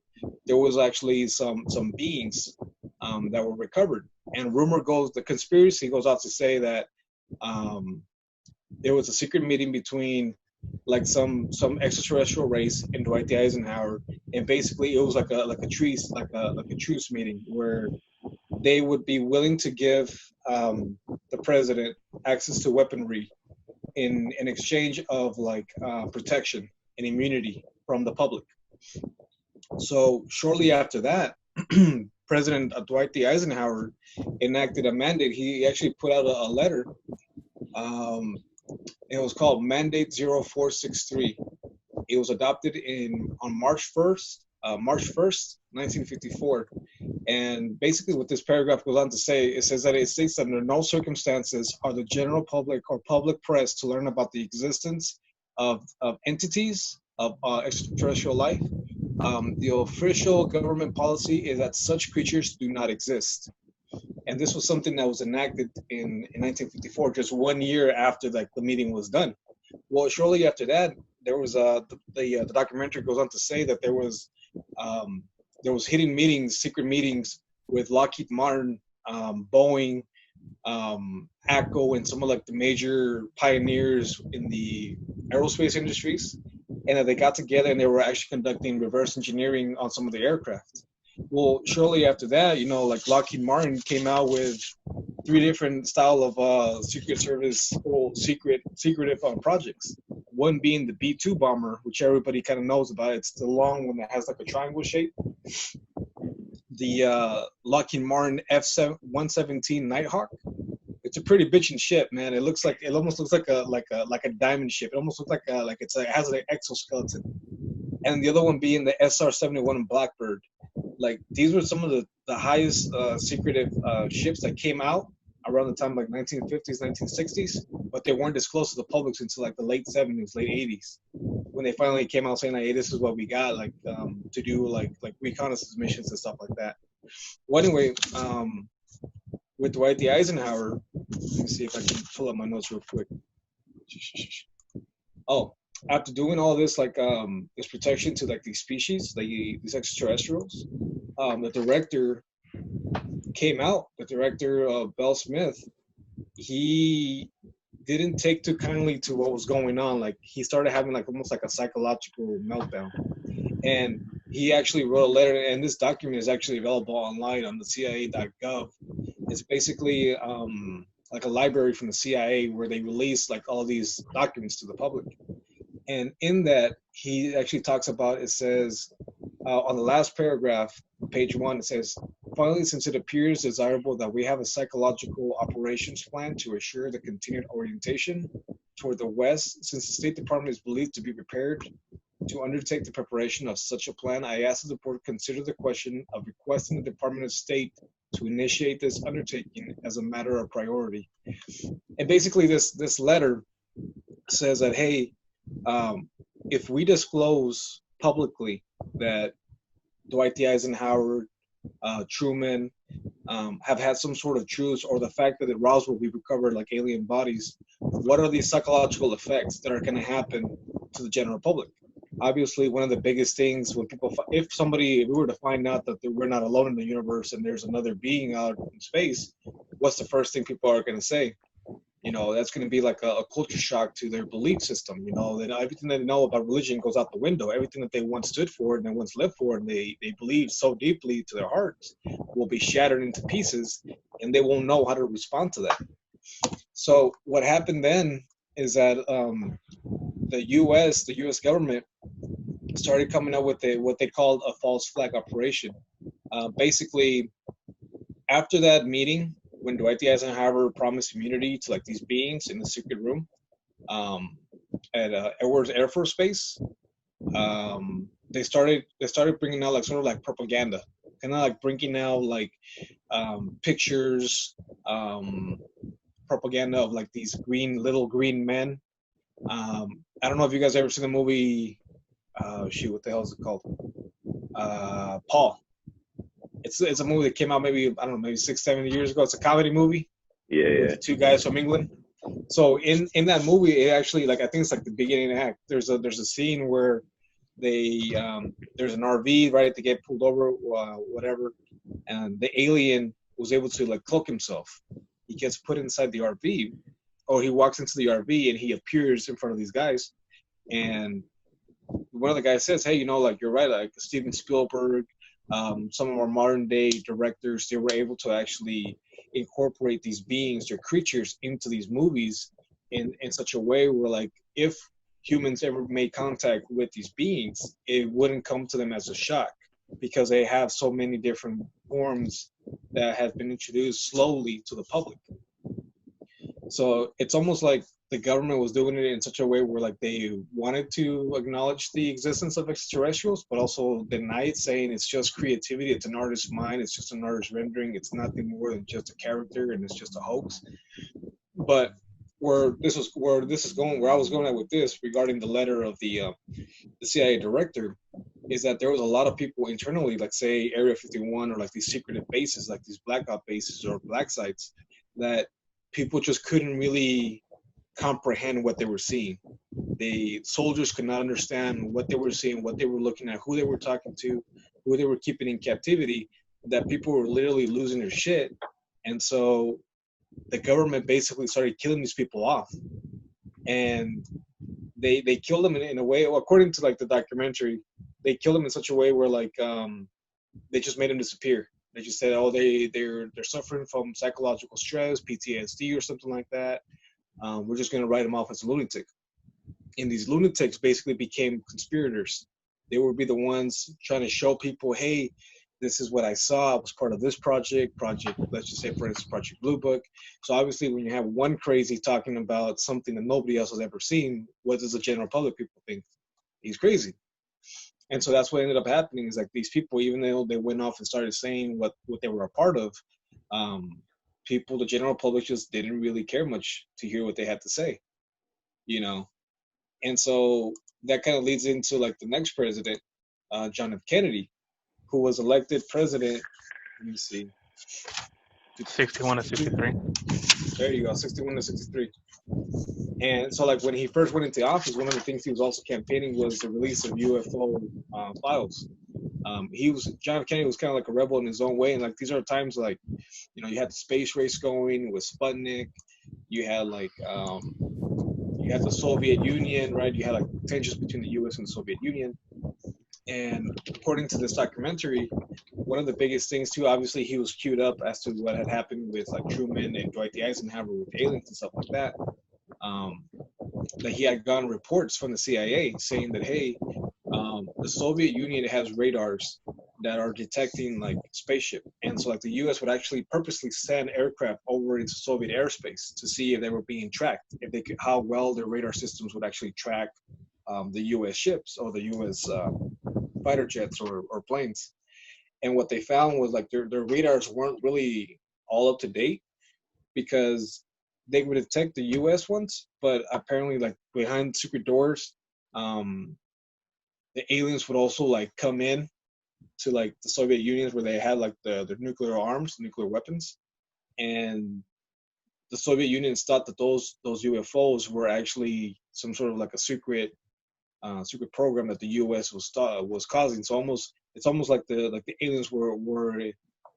there was actually some beings that were recovered. And the conspiracy goes out to say that there was a secret meeting between like some extraterrestrial race and Dwight D. Eisenhower, and basically it was like a truce meeting where they would be willing to give the president access to weaponry in exchange of like protection and immunity from the public. So shortly after that, President Dwight D. Eisenhower enacted a mandate. He actually put out a letter. It was called Mandate 0463. It was adopted on March 1st, 1954. And basically what this paragraph goes on to say, it says that it states that under no circumstances are the general public or public press to learn about the existence of entities of extraterrestrial life. The official government policy is that such creatures do not exist. And this was something that was enacted in 1954, just 1 year after like the meeting was done. Well, shortly after that, there was the documentary goes on to say that there was hidden meetings, secret meetings with Lockheed Martin, Boeing, ACO, and some of like the major pioneers in the aerospace industries, and that they got together and they were actually conducting reverse engineering on some of the aircraft. Well, shortly after that, like Lockheed Martin came out with 3 different style of Secret Service or secretive projects. One being the B-2 bomber, which everybody kind of knows about. It's the long one that has like a triangle shape. The Lockheed Martin F-117 Nighthawk. It's a pretty bitchin' ship, man. It almost looks like a diamond ship. It almost looks like it has an exoskeleton. And the other one being the SR-71 Blackbird. Like these were some of the highest secretive ships that came out around the time like 1950s, 1960s, but they weren't disclosed to the public until like the late 70s, late 80s, when they finally came out saying, hey, this is what we got, like to do like reconnaissance missions and stuff like that. Well, anyway, with Dwight D. Eisenhower, let me see if I can pull up my notes real quick. Oh, after doing all this, like this protection to like these species, like these extraterrestrials, the director came out. The director of Bell Smith, he didn't take too kindly to what was going on. Like he started having like almost like a psychological meltdown, and he actually wrote a letter. And this document is actually available online on the CIA.gov. It's basically like a library from the CIA where they release like all these documents to the public. And in that, he actually talks about, it says on the last paragraph, page 1, it says, finally, since it appears desirable that we have a psychological operations plan to assure the continued orientation toward the West, since the State Department is believed to be prepared to undertake the preparation of such a plan, I ask that the board consider the question of requesting the Department of State to initiate this undertaking as a matter of priority. And basically this letter says that, hey, if we disclose publicly that Dwight D. Eisenhower, Truman have had some sort of truce, or the fact that at Roswell we recovered like alien bodies, what are these psychological effects that are going to happen to the general public? Obviously, one of the biggest things when people, if we were to find out that we're not alone in the universe and there's another being out in space, what's the first thing people are going to say? You know, that's going to be like a culture shock to their belief system. You know, that everything they know about religion goes out the window. Everything that they once stood for and they once lived for and they believe so deeply to their hearts will be shattered into pieces, and they won't know how to respond to that. So what happened then is that the U.S. government started coming up with what they called a false flag operation. Basically, after that meeting, when Dwight D. Eisenhower promised immunity to like these beings in the secret room at Edwards Air Force Base, they started bringing out like sort of like propaganda, kind of like bringing out like pictures, propaganda of like these little green men. I don't know if you guys ever seen the movie. What the hell is it called? Paul. It's a movie that came out maybe 6-7 years ago. It's a comedy movie. Yeah. With 2 guys from England. So in that movie, it actually, like, I think it's like the beginning act. There's a scene where they there's an RV, right? They get pulled over, whatever, and the alien was able to like cloak himself. He gets put inside the RV, or he walks into the RV and he appears in front of these guys, and one of the guys says, hey, you know, like, you're right, like Steven Spielberg, some of our modern day directors, they were able to actually incorporate these beings or creatures into these movies in such a way where, like, if humans ever made contact with these beings, it wouldn't come to them as a shock because they have so many different forms that have been introduced slowly to the public. So it's almost like the government was doing it in such a way where, like, they wanted to acknowledge the existence of extraterrestrials, but also deny it, saying it's just creativity, it's an artist's mind, it's just an artist's rendering, it's nothing more than just a character, and it's just a hoax. But where I was going at with this regarding the letter of the CIA director, is that there was a lot of people internally, like say Area 51 or like these secretive bases, like these black op bases or black sites, that people just couldn't really comprehend what they were seeing. The soldiers could not understand what they were seeing, what they were looking at, who they were talking to, who they were keeping in captivity, that people were literally losing their shit. And so the government basically started killing these people off. And they killed them in a way, according to like the documentary, they killed them in such a way where like they just made them disappear. They just said, oh, they're suffering from psychological stress, PTSD or something like that. We're just going to write them off as a lunatic. And these lunatics basically became conspirators. They would be the ones trying to show people, hey, this is what I saw. I was part of this project, let's just say, for instance, Project Blue Book. So obviously when you have one crazy talking about something that nobody else has ever seen, what does the general public people think? He's crazy. And so that's what ended up happening, is like these people, even though they went off and started saying what they were a part of, people, the general public, just didn't really care much to hear what they had to say, you know? And so that kind of leads into like the next president, John F. Kennedy, who was elected president, let me see. 61 to 63. There you go, 61 to 63. And so like when he first went into office, one of the things he was also campaigning was the release of UFO files. John F. Kennedy was kind of like a rebel in his own way. And like these are times like, you know, you had the space race going with Sputnik. you had like you had the Soviet Union, right? You had like tensions between the U.S. and the Soviet Union. And according to this documentary, one of the biggest things too, obviously he was queued up as to what had happened with like Truman and Dwight D. Eisenhower with aliens and stuff like that. That he had gotten reports from the CIA saying that, hey, the Soviet Union has radars that are detecting like spaceship, and so like the U.S. would actually purposely send aircraft over into Soviet airspace to see if they were being tracked, if they could, how well their radar systems would actually track the U.S. ships or the U.S. Fighter jets or planes. And what they found was like their radars weren't really all up to date, because they would detect the U.S. ones, but apparently like behind secret doors, the aliens would also like come in to like the Soviet Union where they had like the nuclear arms, nuclear weapons, and the Soviet Union thought that those UFOs were actually some sort of like a secret program that the U.S. was causing. So it's almost like the aliens were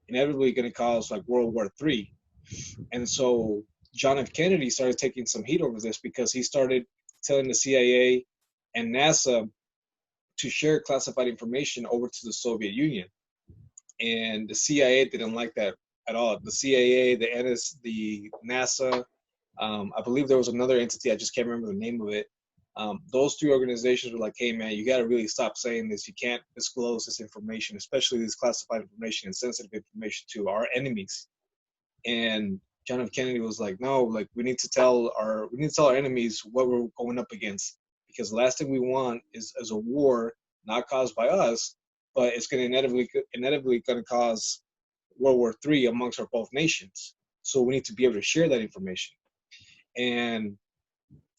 inevitably going to cause like World War III. And so John F. Kennedy started taking some heat over this, because he started telling the CIA and NASA to share classified information over to the Soviet Union. And the CIA didn't like that at all. The CIA, the NASA, I believe there was another entity, I just can't remember the name of it. Those three organizations were like, hey man, you got to really stop saying this. You can't disclose this information, especially this classified information and sensitive information, to our enemies. And John F. Kennedy was like, no, like we need to tell our enemies what we're going up against, because the last thing we want is a war not caused by us, but it's going to inevitably going to cause World War III amongst our both nations. So we need to be able to share that information. And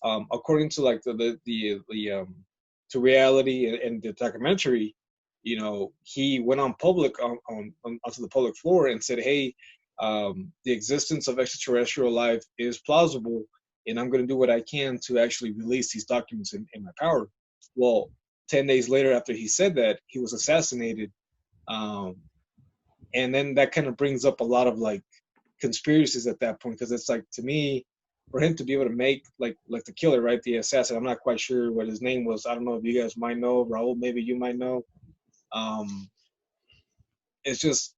according to like to reality and the documentary, you know, he went on public onto the public floor and said, hey, the existence of extraterrestrial life is plausible, and I'm going to do what I can to actually release these documents in my power. Well, 10 days later after he said that, he was assassinated. And then that kind of brings up a lot of like conspiracies at that point, because it's like, to me, for him to be able to make like the killer, right, the assassin, I'm not quite sure what his name was. I don't know if you guys might know. Raul, maybe you might know. It's just,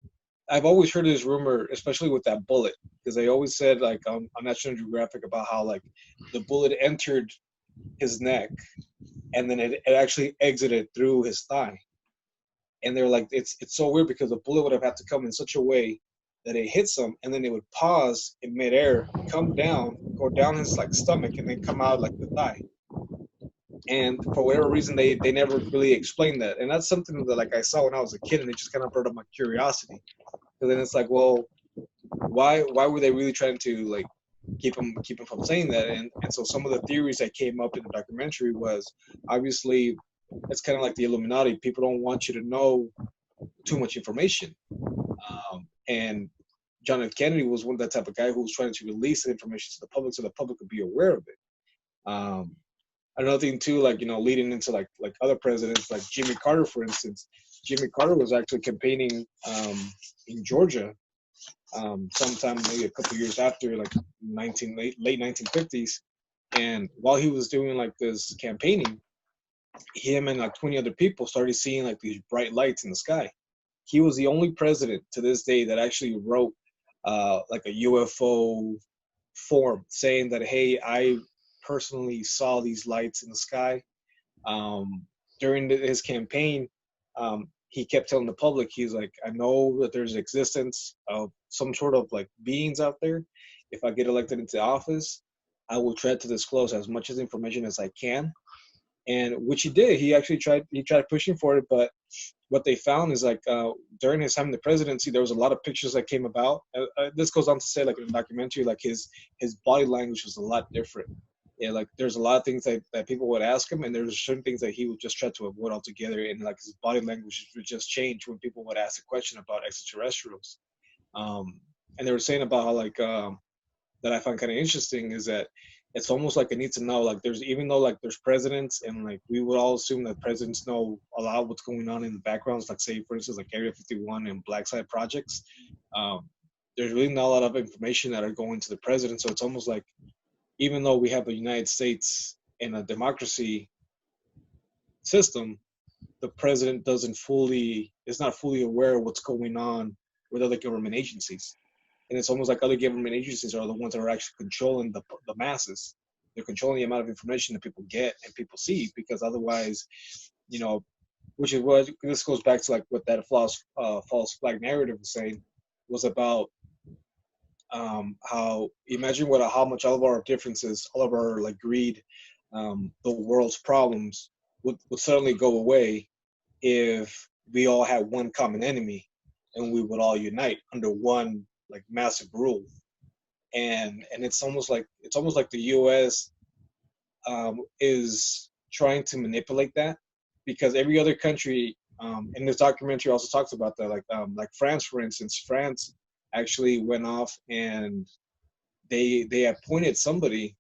I've always heard this rumor, especially with that bullet, because they always said like on National Geographic about how like the bullet entered his neck and then it actually exited through his thigh. And they're like, it's so weird, because the bullet would have had to come in such a way that it hits him, and then it would pause in midair, come down, go down his like stomach, and then come out like the thigh. And for whatever reason, they never really explained that. And that's something that like I saw when I was a kid, and it just kind of brought up my curiosity. So then it's like, well, why were they really trying to like keep him from saying that? And so some of the theories that came up in the documentary was, obviously, it's kind of like the Illuminati. People don't want you to know too much information. And John F. Kennedy was one of that type of guy who was trying to release the information to the public so the public could be aware of it. Another thing too, like, you know, leading into like other presidents, like Jimmy Carter, for instance. Jimmy Carter was actually campaigning in Georgia sometime maybe a couple years after, like late 1950s. And while he was doing like this campaigning, him and like 20 other people started seeing like these bright lights in the sky. He was the only president to this day that actually wrote like a UFO form saying that, hey, I personally saw these lights in the sky. During his campaign, he kept telling the public, he's like, I know that there's existence of some sort of like beings out there. If I get elected into office, I will try to disclose as much as information as I can. And which he did. He actually tried pushing for it, but what they found is like during his time in the presidency, there was a lot of pictures that came about. This goes on to say, like in the documentary, like his body language was a lot different. Yeah, like there's a lot of things that people would ask him, and there's certain things that he would just try to avoid altogether, and like his body language would just change when people would ask a question about extraterrestrials. And they were saying about how like that I find kind of interesting is that it's almost like I need to know, like there's, even though like there's presidents and like we would all assume that presidents know a lot of what's going on in the backgrounds, like say for instance like Area 51 and Black Site projects. there's really not a lot of information that are going to the president. So it's almost like, even though we have the United States in a democracy system, the president is not fully aware of what's going on with other government agencies. And it's almost like other government agencies are the ones that are actually controlling the masses. They're controlling the amount of information that people get and people see, because otherwise, you know, which is what this goes back to, like what that false flag narrative was saying, was about how, imagine how much all of our differences, all of our like greed, the world's problems would suddenly go away if we all had one common enemy and we would all unite under one like massive rule. And it's almost like the U.S. Is trying to manipulate that, because every other country, in this documentary also talks about that, like France, for instance. France actually went off and they appointed somebody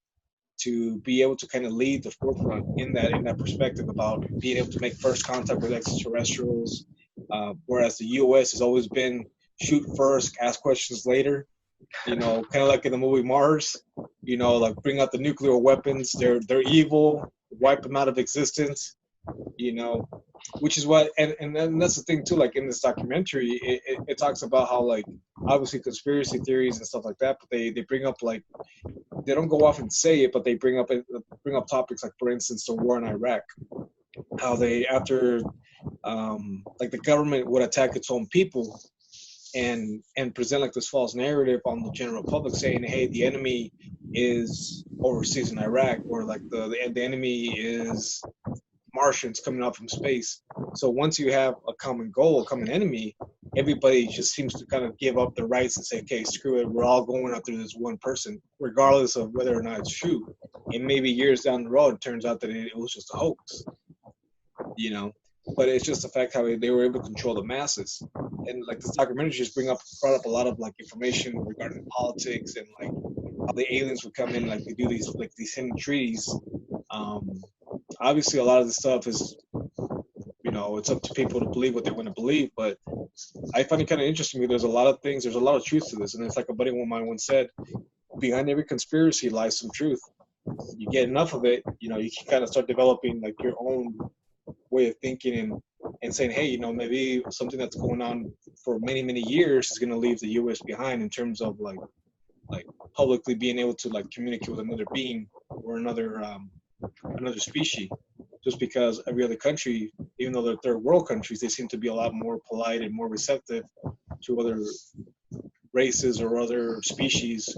to be able to kind of lead the forefront in that perspective about being able to make first contact with extraterrestrials, whereas the U.S. has always been shoot first, ask questions later. You know, kind of like in the movie Mars. You know, like bring out the nuclear weapons. They're evil. Wipe them out of existence. You know, which is what, and that's the thing too. Like in this documentary, it talks about how, like, obviously conspiracy theories and stuff like that, but they bring up, like, they don't go off and say it, but they bring up topics like, for instance, the war in Iraq. How they, after like the government would attack its own people and present like this false narrative on the general public, saying, hey, the enemy is overseas in Iraq, or like the enemy is Martians coming out from space. So once you have a common goal, a common enemy, everybody just seems to kind of give up their rights and say, okay, screw it, we're all going after this one person, regardless of whether or not it's true. And maybe years down the road, it turns out that it was just a hoax, you know. But it's just the fact how they were able to control the masses. And like this documentary just brought up a lot of like information regarding politics, and like how the aliens would come in, like they do these hidden treaties. Obviously a lot of this stuff is, you know, it's up to people to believe what they want to believe, but I find it kind of interesting. There's a lot of things, there's a lot of truth to this, and it's like a buddy of mine once said, behind every conspiracy lies some truth. You get enough of it, you know, you can kind of start developing like your own way of thinking, and saying, hey, you know, maybe something that's going on for many years is going to leave the U.S. behind in terms of like publicly being able to like communicate with another being or another species. Just because every other country, even though they're third world countries, they seem to be a lot more polite and more receptive to other races or other species,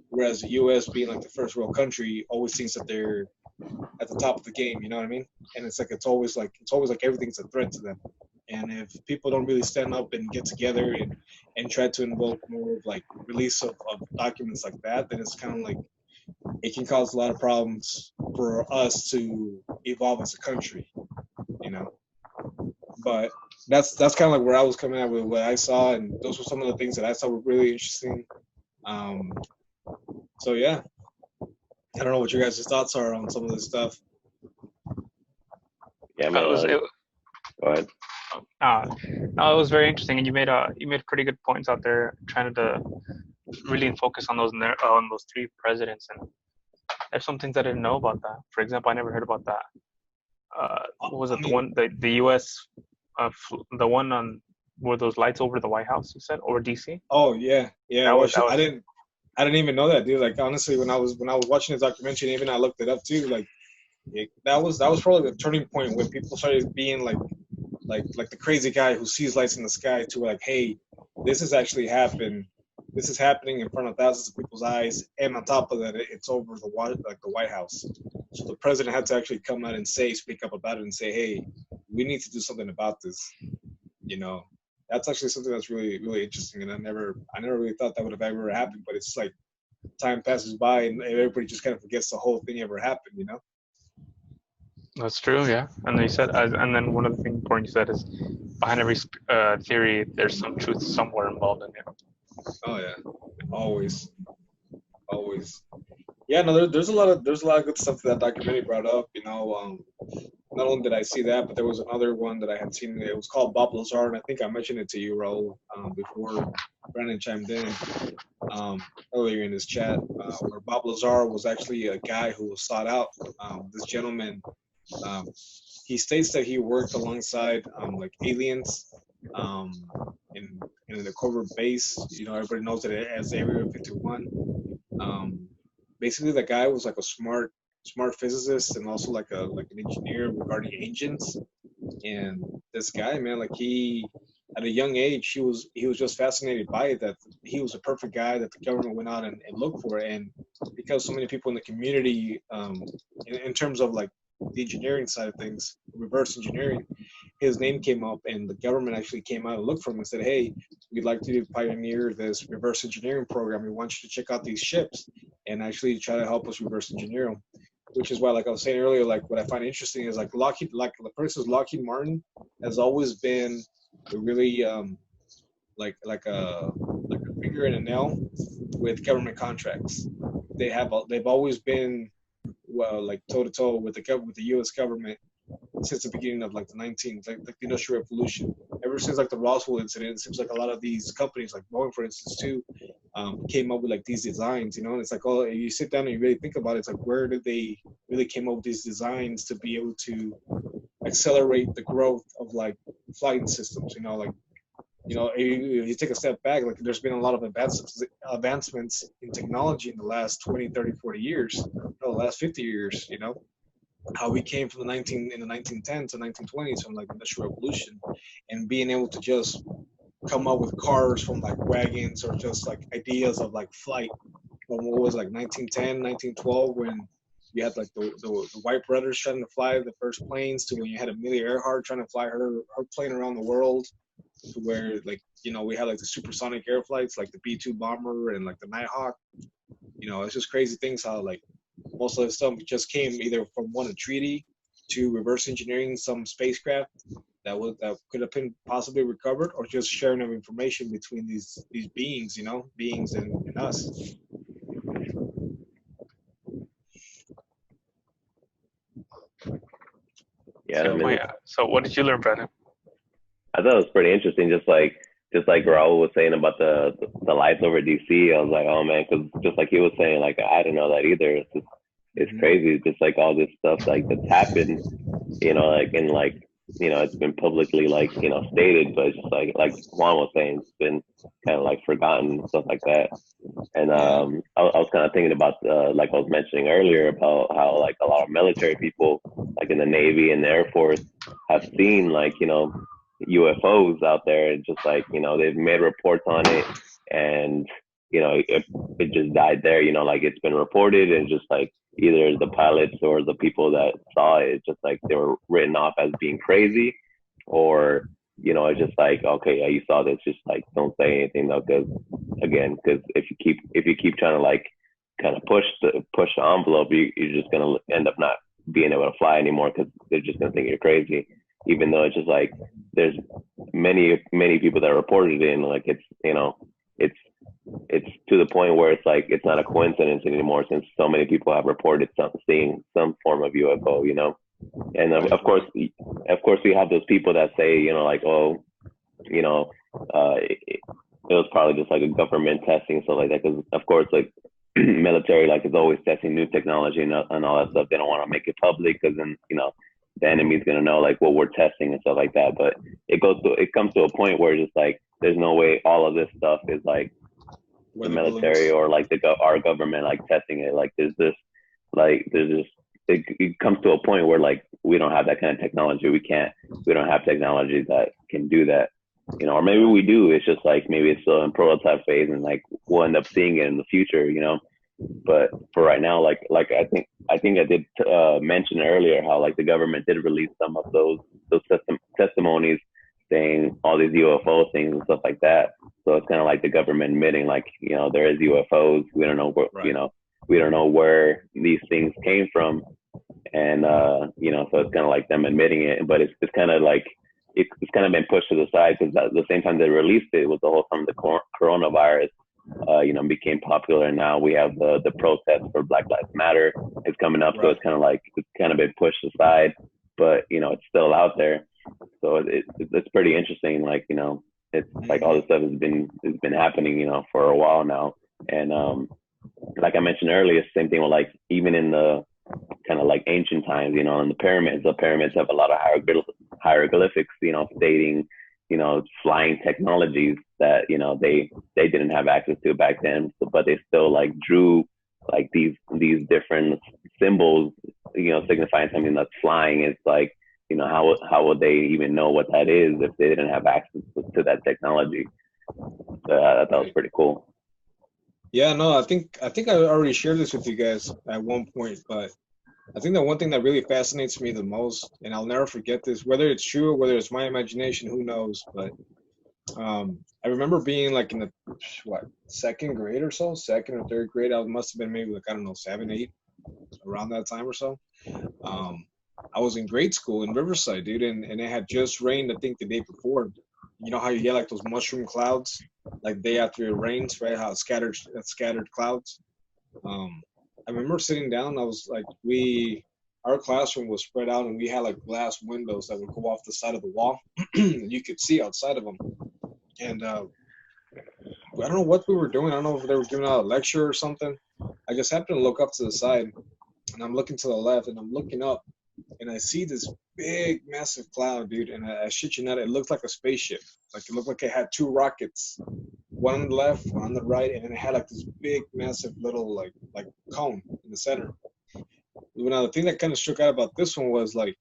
whereas the U.S., being like the first world country, always thinks that they're at the top of the game. You know what I mean? And it's always like everything's a threat to them. And if people don't really stand up and get together and try to invoke more of like release of documents like that, then it's kind of like it can cause a lot of problems for us to evolve as a country, you know. But that's kind of like where I was coming at with what I saw, and those were some of the things that I saw were really interesting. So yeah, I don't know what your guys' thoughts are on some of this stuff. Yeah, man. Go ahead. No, it was very interesting, and you made pretty good points out there, trying to really focus on those three presidents. And there's some things I didn't know about that. For example, I never heard about that. What was it, the U.S. The one on were those lights over the White House? You said, or D.C.? Oh yeah. I didn't even know that, dude. Like honestly, when I was watching the documentary, and even I looked it up too. Like that was probably the turning point when people started being like the crazy guy who sees lights in the sky, to like, hey, this has actually happened. This is happening in front of thousands of people's eyes, and on top of that, it's over the White House. So the president had to actually come out and speak up about it, and say, hey, we need to do something about this. You know, that's actually something that's really, really interesting, and I never really thought that would have ever happened. But it's like time passes by, and everybody just kind of forgets the whole thing ever happened. You know. That's true, yeah. And they said, and then one of the things important you said is, behind every theory, there's some truth somewhere involved in it. Oh yeah, always. Yeah, no, there's a lot of good stuff that documentary brought up. You know, not only did I see that, but there was another one that I had seen. It was called Bob Lazar, and I think I mentioned it to you, Raul, before Brandon chimed in earlier in this chat, where Bob Lazar was actually a guy who was sought out. This gentleman, um, he states that he worked alongside like aliens um, in the covert base. You know, everybody knows it as Area 51. Um, Basically, the guy was like a smart physicist and also like an engineer regarding engines. And this guy, man, like he at a young age, he was just fascinated by it, that he was a perfect guy that the government went out and looked for. And because so many people in the community, in terms of like the engineering side of things, reverse engineering, his name came up, and the government actually came out and looked for him and said, "Hey, we'd like to pioneer this reverse engineering program. We want you to check out these ships and actually try to help us reverse engineer them." Which is why, like I was saying earlier, like what I find interesting is like Lockheed, like for instance, Lockheed Martin has always been a really like a finger in a nail with government contracts. They've always been well, like toe to toe with the U.S. government since the beginning of like the Industrial Revolution. Ever since like the Roswell incident, it seems like a lot of these companies, like Boeing, for instance, too, came up with like these designs. You know, and it's like, oh, you sit down and you really think about it, it's like, where did they really came up with these designs to be able to accelerate the growth of like flight systems? You know, like you take a step back, like there's been a lot of advancements in technology in the last 20, 30, 40 years, the last 50 years, you know, how we came from in the 1910s to 1920s from like the Industrial Revolution, and being able to just come up with cars from like wagons or just like ideas of like flight from what was like 1910, 1912, when you had like the White brothers trying to fly the first planes, to when you had Amelia Earhart trying to fly her plane around the world, to where like, you know, we had like the supersonic air flights like the B-2 bomber and like the Nighthawk. You know, it's just crazy things how like most of the stuff just came either from a treaty to reverse engineering some spacecraft that could have been possibly recovered, or just sharing of information between these beings, you know, beings and us. Yeah, I mean, So what did you learn, Brandon? I thought it was pretty interesting. Just like Raul was saying about the lights over DC, I was like, oh man, because just like he was saying, like I didn't know that either. It's crazy. It's just like all this stuff like that's happened, you know, like in like, you know, it's been publicly like, you know, stated, but it's just like Juan was saying, it's been kind of like forgotten and stuff like that. And I was kind of thinking about like I was mentioning earlier about how like a lot of military people like in the Navy and the Air Force have seen like, you know, UFOs out there, and just like, you know, they've made reports on it, and you know, it just died there. You know, like it's been reported, and just like either the pilots or the people that saw it, just like they were written off as being crazy, or you know, it's just like, okay, yeah, you saw this, just like don't say anything though, because if you keep trying to like kind of push the envelope, you're just gonna end up not being able to fly anymore, because they're just gonna think you're crazy. Even though it's just like there's many people that reported it, and like it's, you know, it's to the point where it's like it's not a coincidence anymore, since so many people have reported seeing some form of UFO, you know. And of course we have those people that say, you know, like, oh, you know, it was probably just like a government testing and stuff like that, because of course like military like is always testing new technology and all that stuff. They don't want to make it public, because then, you know, the enemy's gonna know like what we're testing and stuff like that. But it comes to a point where just like there's no way all of this stuff is like the military or like our government like testing it. Like it comes to a point where like we don't have that kind of technology. We don't have technology that can do that, you know. Or maybe we do. It's just like maybe it's still in prototype phase, and like we'll end up seeing it in the future, you know. But for right now, like I think I did mention earlier how like the government did release some of those testimonies saying all these UFO things and stuff like that. So it's kind of like the government admitting like, you know, there is UFOs. We don't know what, you know, we don't know where these things came from, and you know, so it's kind of like them admitting it. But it's kind of like it's kind of been pushed to the side, because at the same time they released it was the whole time the coronavirus you know, became popular, and now we have the protest for Black Lives Matter is coming up. So it's kind of like it's kind of been pushed aside, but it's still out there. So it's pretty interesting. Like it's like all this stuff has been happening for a while now. And like I mentioned earlier, same thing with like even in the kind of like ancient times, in the pyramids have a lot of hieroglyphics, stating flying technologies that they didn't have access to back then, but they still like drew like these different symbols, signifying something that's flying. It's like, how would they even know what that is if they didn't have access to that technology? So I thought was pretty cool. Yeah, no, I think I already shared this with you guys at one point, but I think the one thing that really fascinates me the most, and I'll never forget this, whether it's true or whether it's my imagination, who knows, but I remember being like in the second grade or so, second or third grade. I must have been maybe like, I don't know, 7, 8, around that time or so. I was in grade school in Riverside, dude, and it had just rained, I think, the day before. You know how you get like those mushroom clouds, like day after it rains, right? How scattered clouds. I remember sitting down. I was like, our classroom was spread out, and we had like glass windows that would go off the side of the wall. You could see outside of them. And I don't know what we were doing. I don't know if they were giving out a lecture or something. I just happened to look up to the side, and I'm looking to the left, and I'm looking up, and I see this big, massive cloud, dude. And I shit you not, it looked like a spaceship. Like it looked like it had 2 rockets, one on the left, one on the right, and then it had like this big, massive little like cone in the center. Now the thing that kind of struck out about this one was like,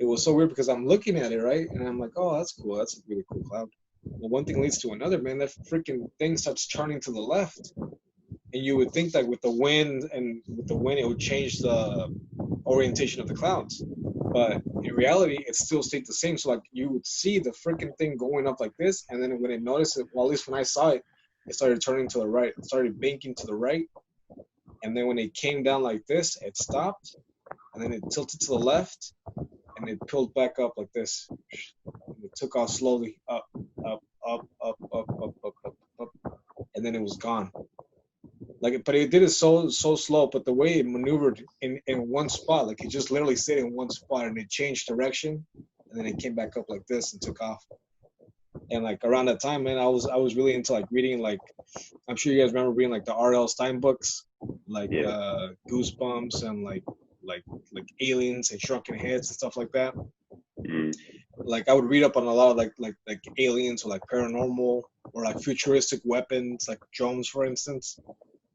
it was so weird because I'm looking at it, right, and I'm like, oh, that's cool. That's a really cool cloud. Well, one thing leads to another, man. That freaking thing starts turning to the left, and you would think that with the wind, it would change the orientation of the clouds, but in reality, it still stayed the same. So like you would see the freaking thing going up like this, and then when it noticed it, well, at least when I saw it, it started turning to the right. It started banking to the right, and then when it came down like this, it stopped, and then it tilted to the left, and it pulled back up like this. And it took off slowly, up, up, up, up, up, up, up, up, up, and then it was gone. Like, but it did it so slow. But the way it maneuvered in one spot, like it just literally stayed in one spot, and it changed direction, and then it came back up like this and took off. And like around that time, man, I was really into like reading, like, I'm sure you guys remember reading like the R.L. Stein books, like Goosebumps and like Aliens and Shrunken Heads and stuff like that. Like I would read up on a lot of like aliens or like paranormal or like futuristic weapons, like drones, for instance.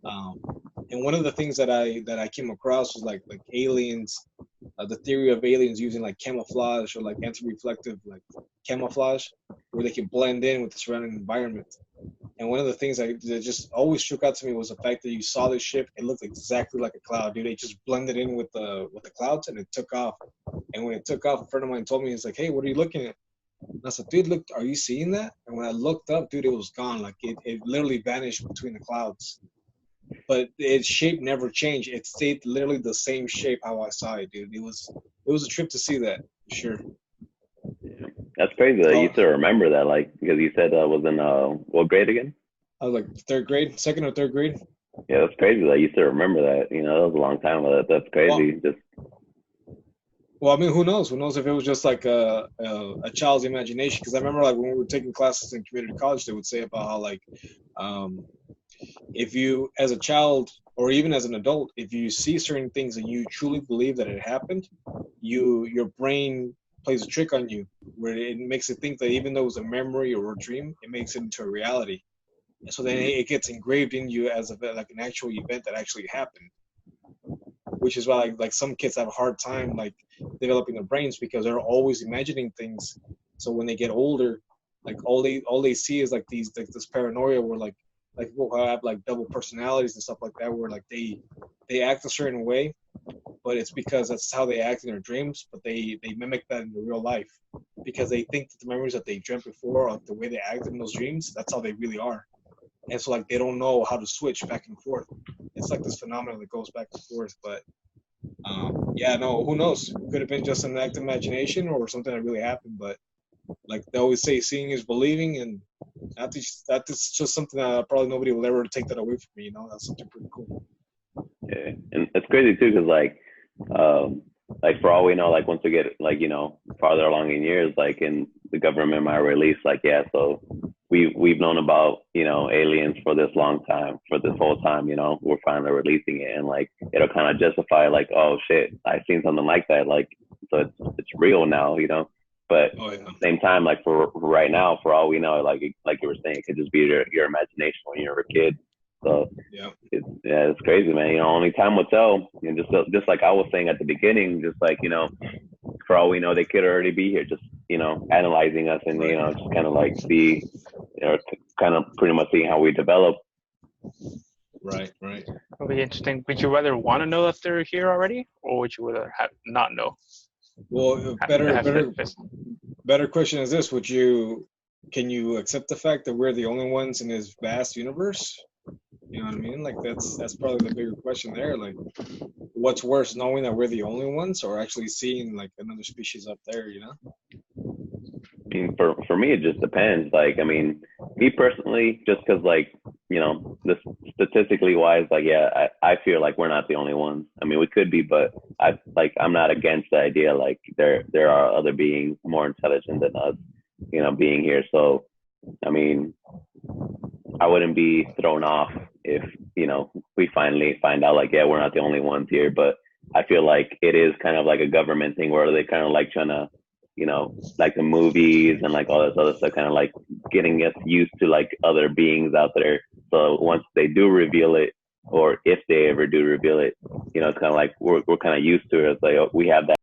And one of the things that I came across was like aliens, the theory of aliens using like camouflage or like anti-reflective like camouflage, where they can blend in with the surrounding environment. And one of the things that just always struck out to me was the fact that you saw this ship. It looked exactly like a cloud, dude. It just blended in with the clouds, and it took off. And when it took off, a friend of mine told me, he's like, "Hey, what are you looking at?" And I said, "Dude, look, are you seeing that?" And when I looked up, dude, it was gone. Like it literally vanished between the clouds. But its shape never changed. It stayed literally the same shape how I saw it, dude. It was a trip to see that, for sure. That's crazy that you still remember that, like, because you said that was in what grade again? I was like third grade, second or third grade. Yeah, that's crazy that you still remember that. That was a long time ago. That's crazy. Well, I mean, who knows? Who knows if it was just like a child's imagination? Because I remember like when we were taking classes in community college, they would say about how like if you, as a child or even as an adult, if you see certain things and you truly believe that it happened, your brain plays a trick on you where it makes it think that even though it was a memory or a dream, it makes it into a reality. And so then it gets engraved in you as like an actual event that actually happened. Which is why like some kids have a hard time like developing their brains because they're always imagining things. So when they get older, like all they see is like this paranoia where like people who have like double personalities and stuff like that, where like they act a certain way, but it's because that's how they act in their dreams, but they mimic that in the real life because they think that the memories that they dreamt before, like the way they act in those dreams, that's how they really are. And so like they don't know how to switch back and forth. It's like this phenomenon that goes back and forth. But who knows? It could have been just an act of imagination or something that really happened. But like they always say, seeing is believing, and that's just something that probably nobody will ever take that away from me. That's something pretty cool. Yeah, and it's crazy too, because like like for all we know, like once we get like, you know, farther along in years, like in the government might release like, yeah, so we've known about, you know, aliens for this long time, for this whole time, you know, we're finally releasing it, and like it'll kind of justify like, oh shit, I seen something like that, like so it's real now, you know. But Oh yeah. at the same time, like for right now, for all we know, like you were saying, it could just be your imagination when you were a kid. So Yeah. it's crazy, man. You know, only time will tell. You know, just like I was saying at the beginning, just like, you know, for all we know, they could already be here, just, you know, analyzing us, and, you know, just kind of like see, you know, kind of pretty much seeing how we develop. Right. Right. It'll be interesting. Would you rather want to know that they're here already, or would you rather not know? Well, better question is this: can you accept the fact that we're the only ones in this vast universe? You know what I mean? Like that's probably the bigger question there. Like, what's worse, knowing that we're the only ones, or actually seeing like another species up there? You know? I mean, for me, it just depends. Like, I mean, me personally, just because, like, you know, this statistically wise, like, yeah, I feel like we're not the only ones. I mean, we could be, but I'm not against the idea. Like, there are other beings more intelligent than us, you know, being here. So, I mean, I wouldn't be thrown off if, you know, we finally find out like, yeah, we're not the only ones here. But I feel like it is kind of like a government thing where they kind of like trying to, you know, like the movies and like all this other stuff, kind of like getting us used to like other beings out there. So once they do reveal it, or if they ever do reveal it, you know, it's kind of like we're kind of used to it. It's like, oh, we have that.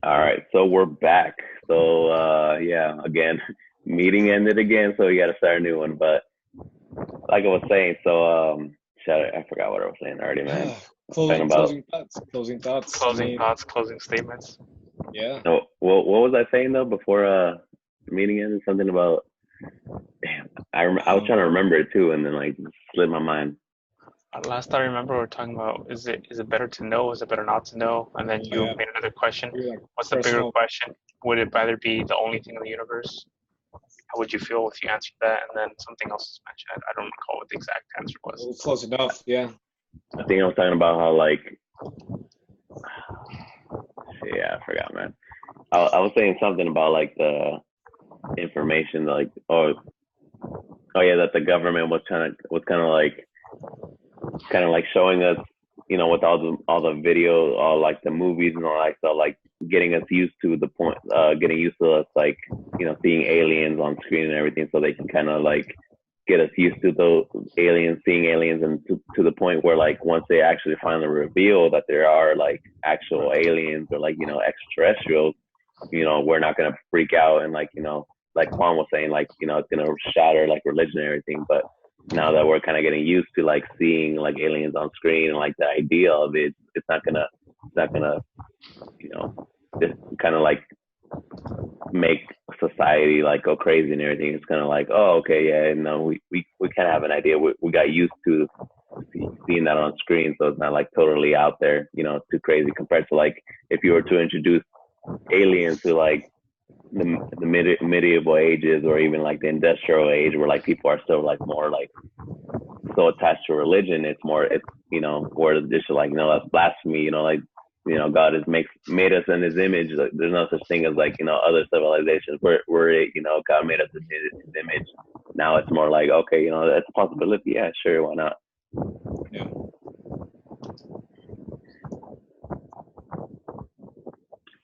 All right, so we're back. So yeah, again, meeting ended again, so we got to start a new one. But like I was saying, so I forgot what I was saying already, man. Closing thoughts. Closing thoughts, closing statements. Yeah. No, what was I saying though before the meeting ended? Something about, damn, I was trying to remember it too, and then like slid my mind. Last I remember, we were talking about is it better to know, is it better not to know? And then you made another question. Like what's the bigger question? Would it rather be the only thing in the universe? How would you feel if you answered that? And then something else is mentioned. I don't recall what the exact answer was. It was close enough, yeah. I think I was talking about how like, yeah, I forgot, man. I was saying something about like the information, like, oh yeah, that the government was kind of like showing us, you know, with all the video, all like the movies and all that stuff, like getting us used to the point, getting used to us, like, you know, seeing aliens on screen and everything, so they can kind of like get us used to those aliens, seeing aliens, and to the point where like once they actually finally reveal that there are like actual aliens or like, you know, extraterrestrials, you know, we're not gonna freak out and like, you know, like Juan was saying, like, you know, it's gonna shatter like religion and everything. But now that we're kind of getting used to like seeing like aliens on screen and like the idea of it, it's not gonna, you know, just kind of like make society like go crazy and everything. It's kind of like, oh, okay, yeah, no, we kind of have an idea. We got used to seeing that on screen, so it's not like totally out there, you know, too crazy compared to like if you were to introduce aliens to like the medieval ages or even like the industrial age where like people are still like more like so attached to religion. It's you know, where it's just like, you know, that's blasphemy, you know, like, you know, God has made us in his image. Like, there's no such thing as like, you know, other civilizations where it, you know, God made us in his image. Now it's more like, okay, you know, that's a possibility. Yeah, sure, why not? Yeah.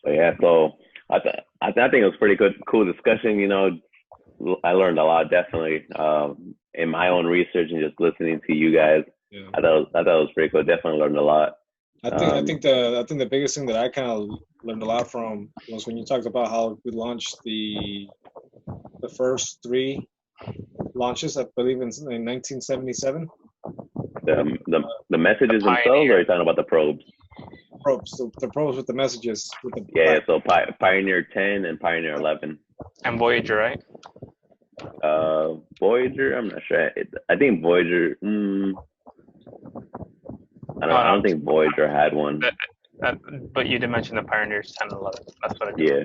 So yeah, so I think it was pretty cool discussion. You know, I learned a lot, definitely, in my own research and just listening to you guys. Yeah. I thought it was pretty cool. Definitely learned a lot. I think the biggest thing that I kind of learned a lot from was when you talked about how we launched the first 3 launches, I believe in 1977. The messages themselves, or are you talking about the probes? Probes, the probes with the messages. Yeah, so Pioneer 10 and Pioneer 11. And Voyager, right? Voyager, I'm not sure. I think Voyager. I don't think Voyager had one. But you did mention the Pioneers 10 and 11. That's what I did. Yeah.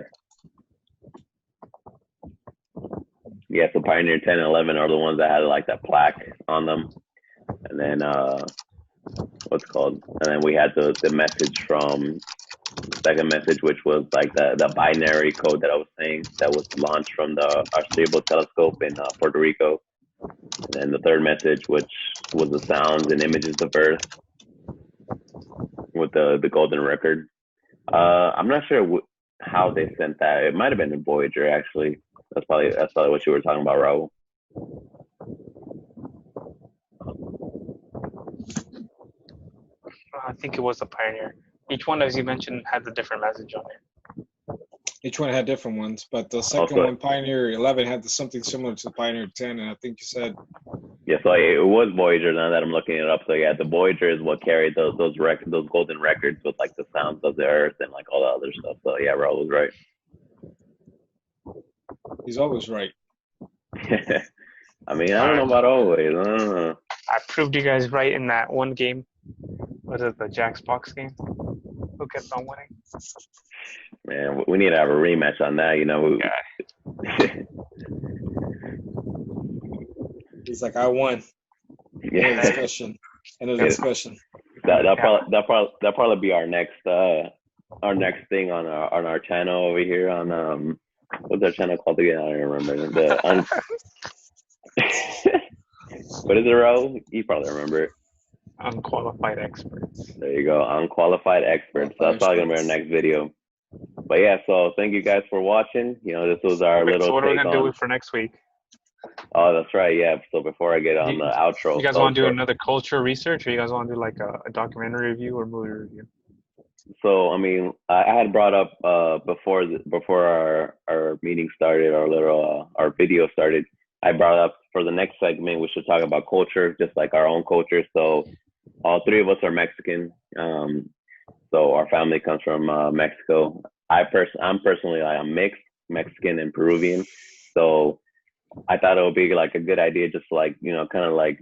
Yeah, so Pioneer 10 and 11 are the ones that had like that plaque on them. And then what's it called, and then we had the message from second message, which was like the binary code that I was saying that was launched from the Arecibo telescope in Puerto Rico. And then the third message, which was the sounds and images of Earth with the golden record. I'm not sure how they sent that. It might have been in Voyager, actually. That's probably what you were talking about, Raul. I think it was the Pioneer. Each one, as you mentioned, had a different message on it. Each one had different ones, but the second one, Pioneer 11, had something similar to Pioneer 10, and I think you said. Yeah, so it was Voyager. Now that I'm looking it up, so yeah, the Voyager is what carried those golden records with like the sounds of the Earth and like all the other stuff. So yeah, Raul was right. He's always right. I mean, I don't know about always. I don't know. I proved you guys right in that one game. Was it the Jackbox game? Who kept on winning? Man, we need to have a rematch on that. You know. He's like, I won. Yeah. End of discussion. End of discussion. That'll probably be our next thing on our channel over here on what's our channel called again? I don't remember. What is it, Ro? You probably remember it. Unqualified Experts. There you go, Unqualified Experts. So that's probably gonna be our next video. But yeah, so thank you guys for watching. You know, this was our little. So what are we gonna do for next week? Oh, that's right. Yeah. So before I get on the outro, you guys want to do another culture research, or you guys want to do like a documentary review or movie review? So I mean, I had brought up before our meeting started, our video started. I brought up for the next segment we should talk about culture, just like our own culture. So all three of us are Mexican. So our family comes from Mexico. I'm personally I'm mixed Mexican and Peruvian. So I thought it would be like a good idea just to like, you know, kind of like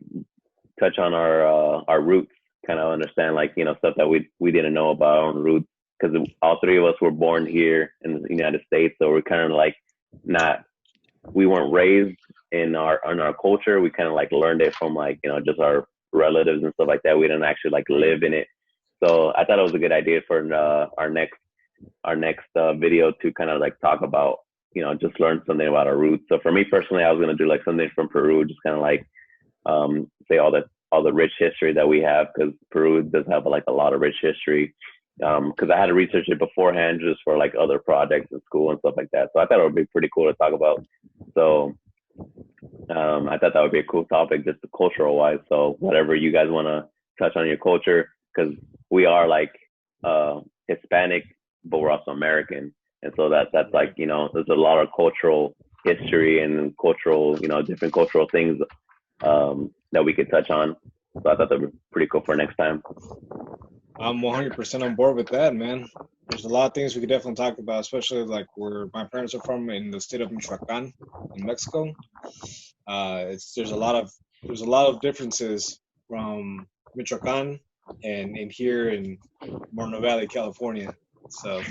touch on our roots, kind of understand like, you know, stuff that we didn't know about our own roots, because all three of us were born here in the United States. So we're kind of like we weren't raised in our culture. We kind of like learned it from like, you know, just our relatives and stuff like that. We didn't actually like live in it. So I thought it was a good idea for our next video to kind of like talk about, you know, just learn something about our roots. So for me personally, I was gonna do like something from Peru, just kind of like say all the rich history that we have, because Peru does have like a lot of rich history. Because I had to research it beforehand just for like other projects in school and stuff like that. So I thought it would be pretty cool to talk about. So I thought that would be a cool topic, just cultural wise. So whatever you guys want to touch on your culture, because we are like Hispanic, but we're also American. And so that's like, you know, there's a lot of cultural history and cultural, you know, different cultural things that we could touch on. So I thought that would be pretty cool for next time. I'm 100% on board with that, man. There's a lot of things we could definitely talk about, especially like where my parents are from in the state of Michoacan in Mexico. There's a lot of differences from Michoacan and in here in Moreno Valley, California. So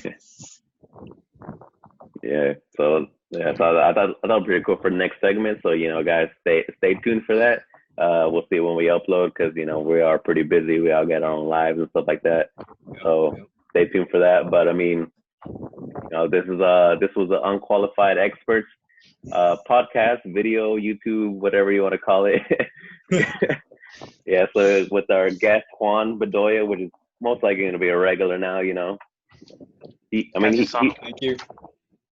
yeah, so I thought it was pretty cool for the next segment. So, you know, guys, stay tuned for that. We'll see when we upload, because, you know, we are pretty busy. We all get our own lives and stuff like that. So stay tuned for that. But I mean, you know, this was the Unqualified Experts podcast, video, YouTube, whatever you want to call it. Yeah, so with our guest Juan Bedolla, which is most likely going to be a regular now, you know. Thank you.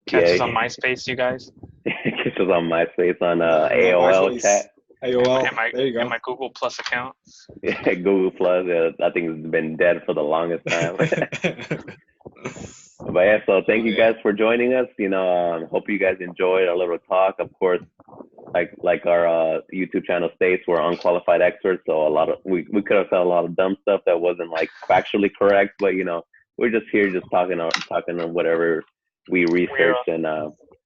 Catch us on MySpace, you guys. Catch us on MySpace, on AOL chat. AOL. There you go. And my Google Plus account. Yeah, Google Plus. Yeah, I think it's been dead for the longest time. But yeah, so thank you guys for joining us. You know, hope you guys enjoyed our little talk. Of course, like our YouTube channel states, we're Unqualified Experts. So we could have said a lot of dumb stuff that wasn't like factually correct, but you know, we're just here just talking on whatever we researched, and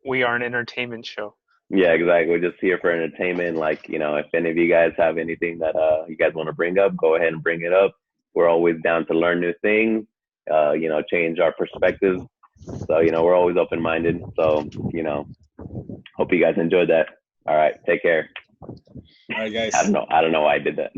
we are an entertainment show. Yeah, exactly. We're just here for entertainment. Like, you know, if any of you guys have anything that you guys want to bring up, go ahead and bring it up. We're always down to learn new things, you know, change our perspectives. So, you know, we're always open-minded. So, you know, hope you guys enjoyed that. All right, take care. All right, guys. I don't know why I did that.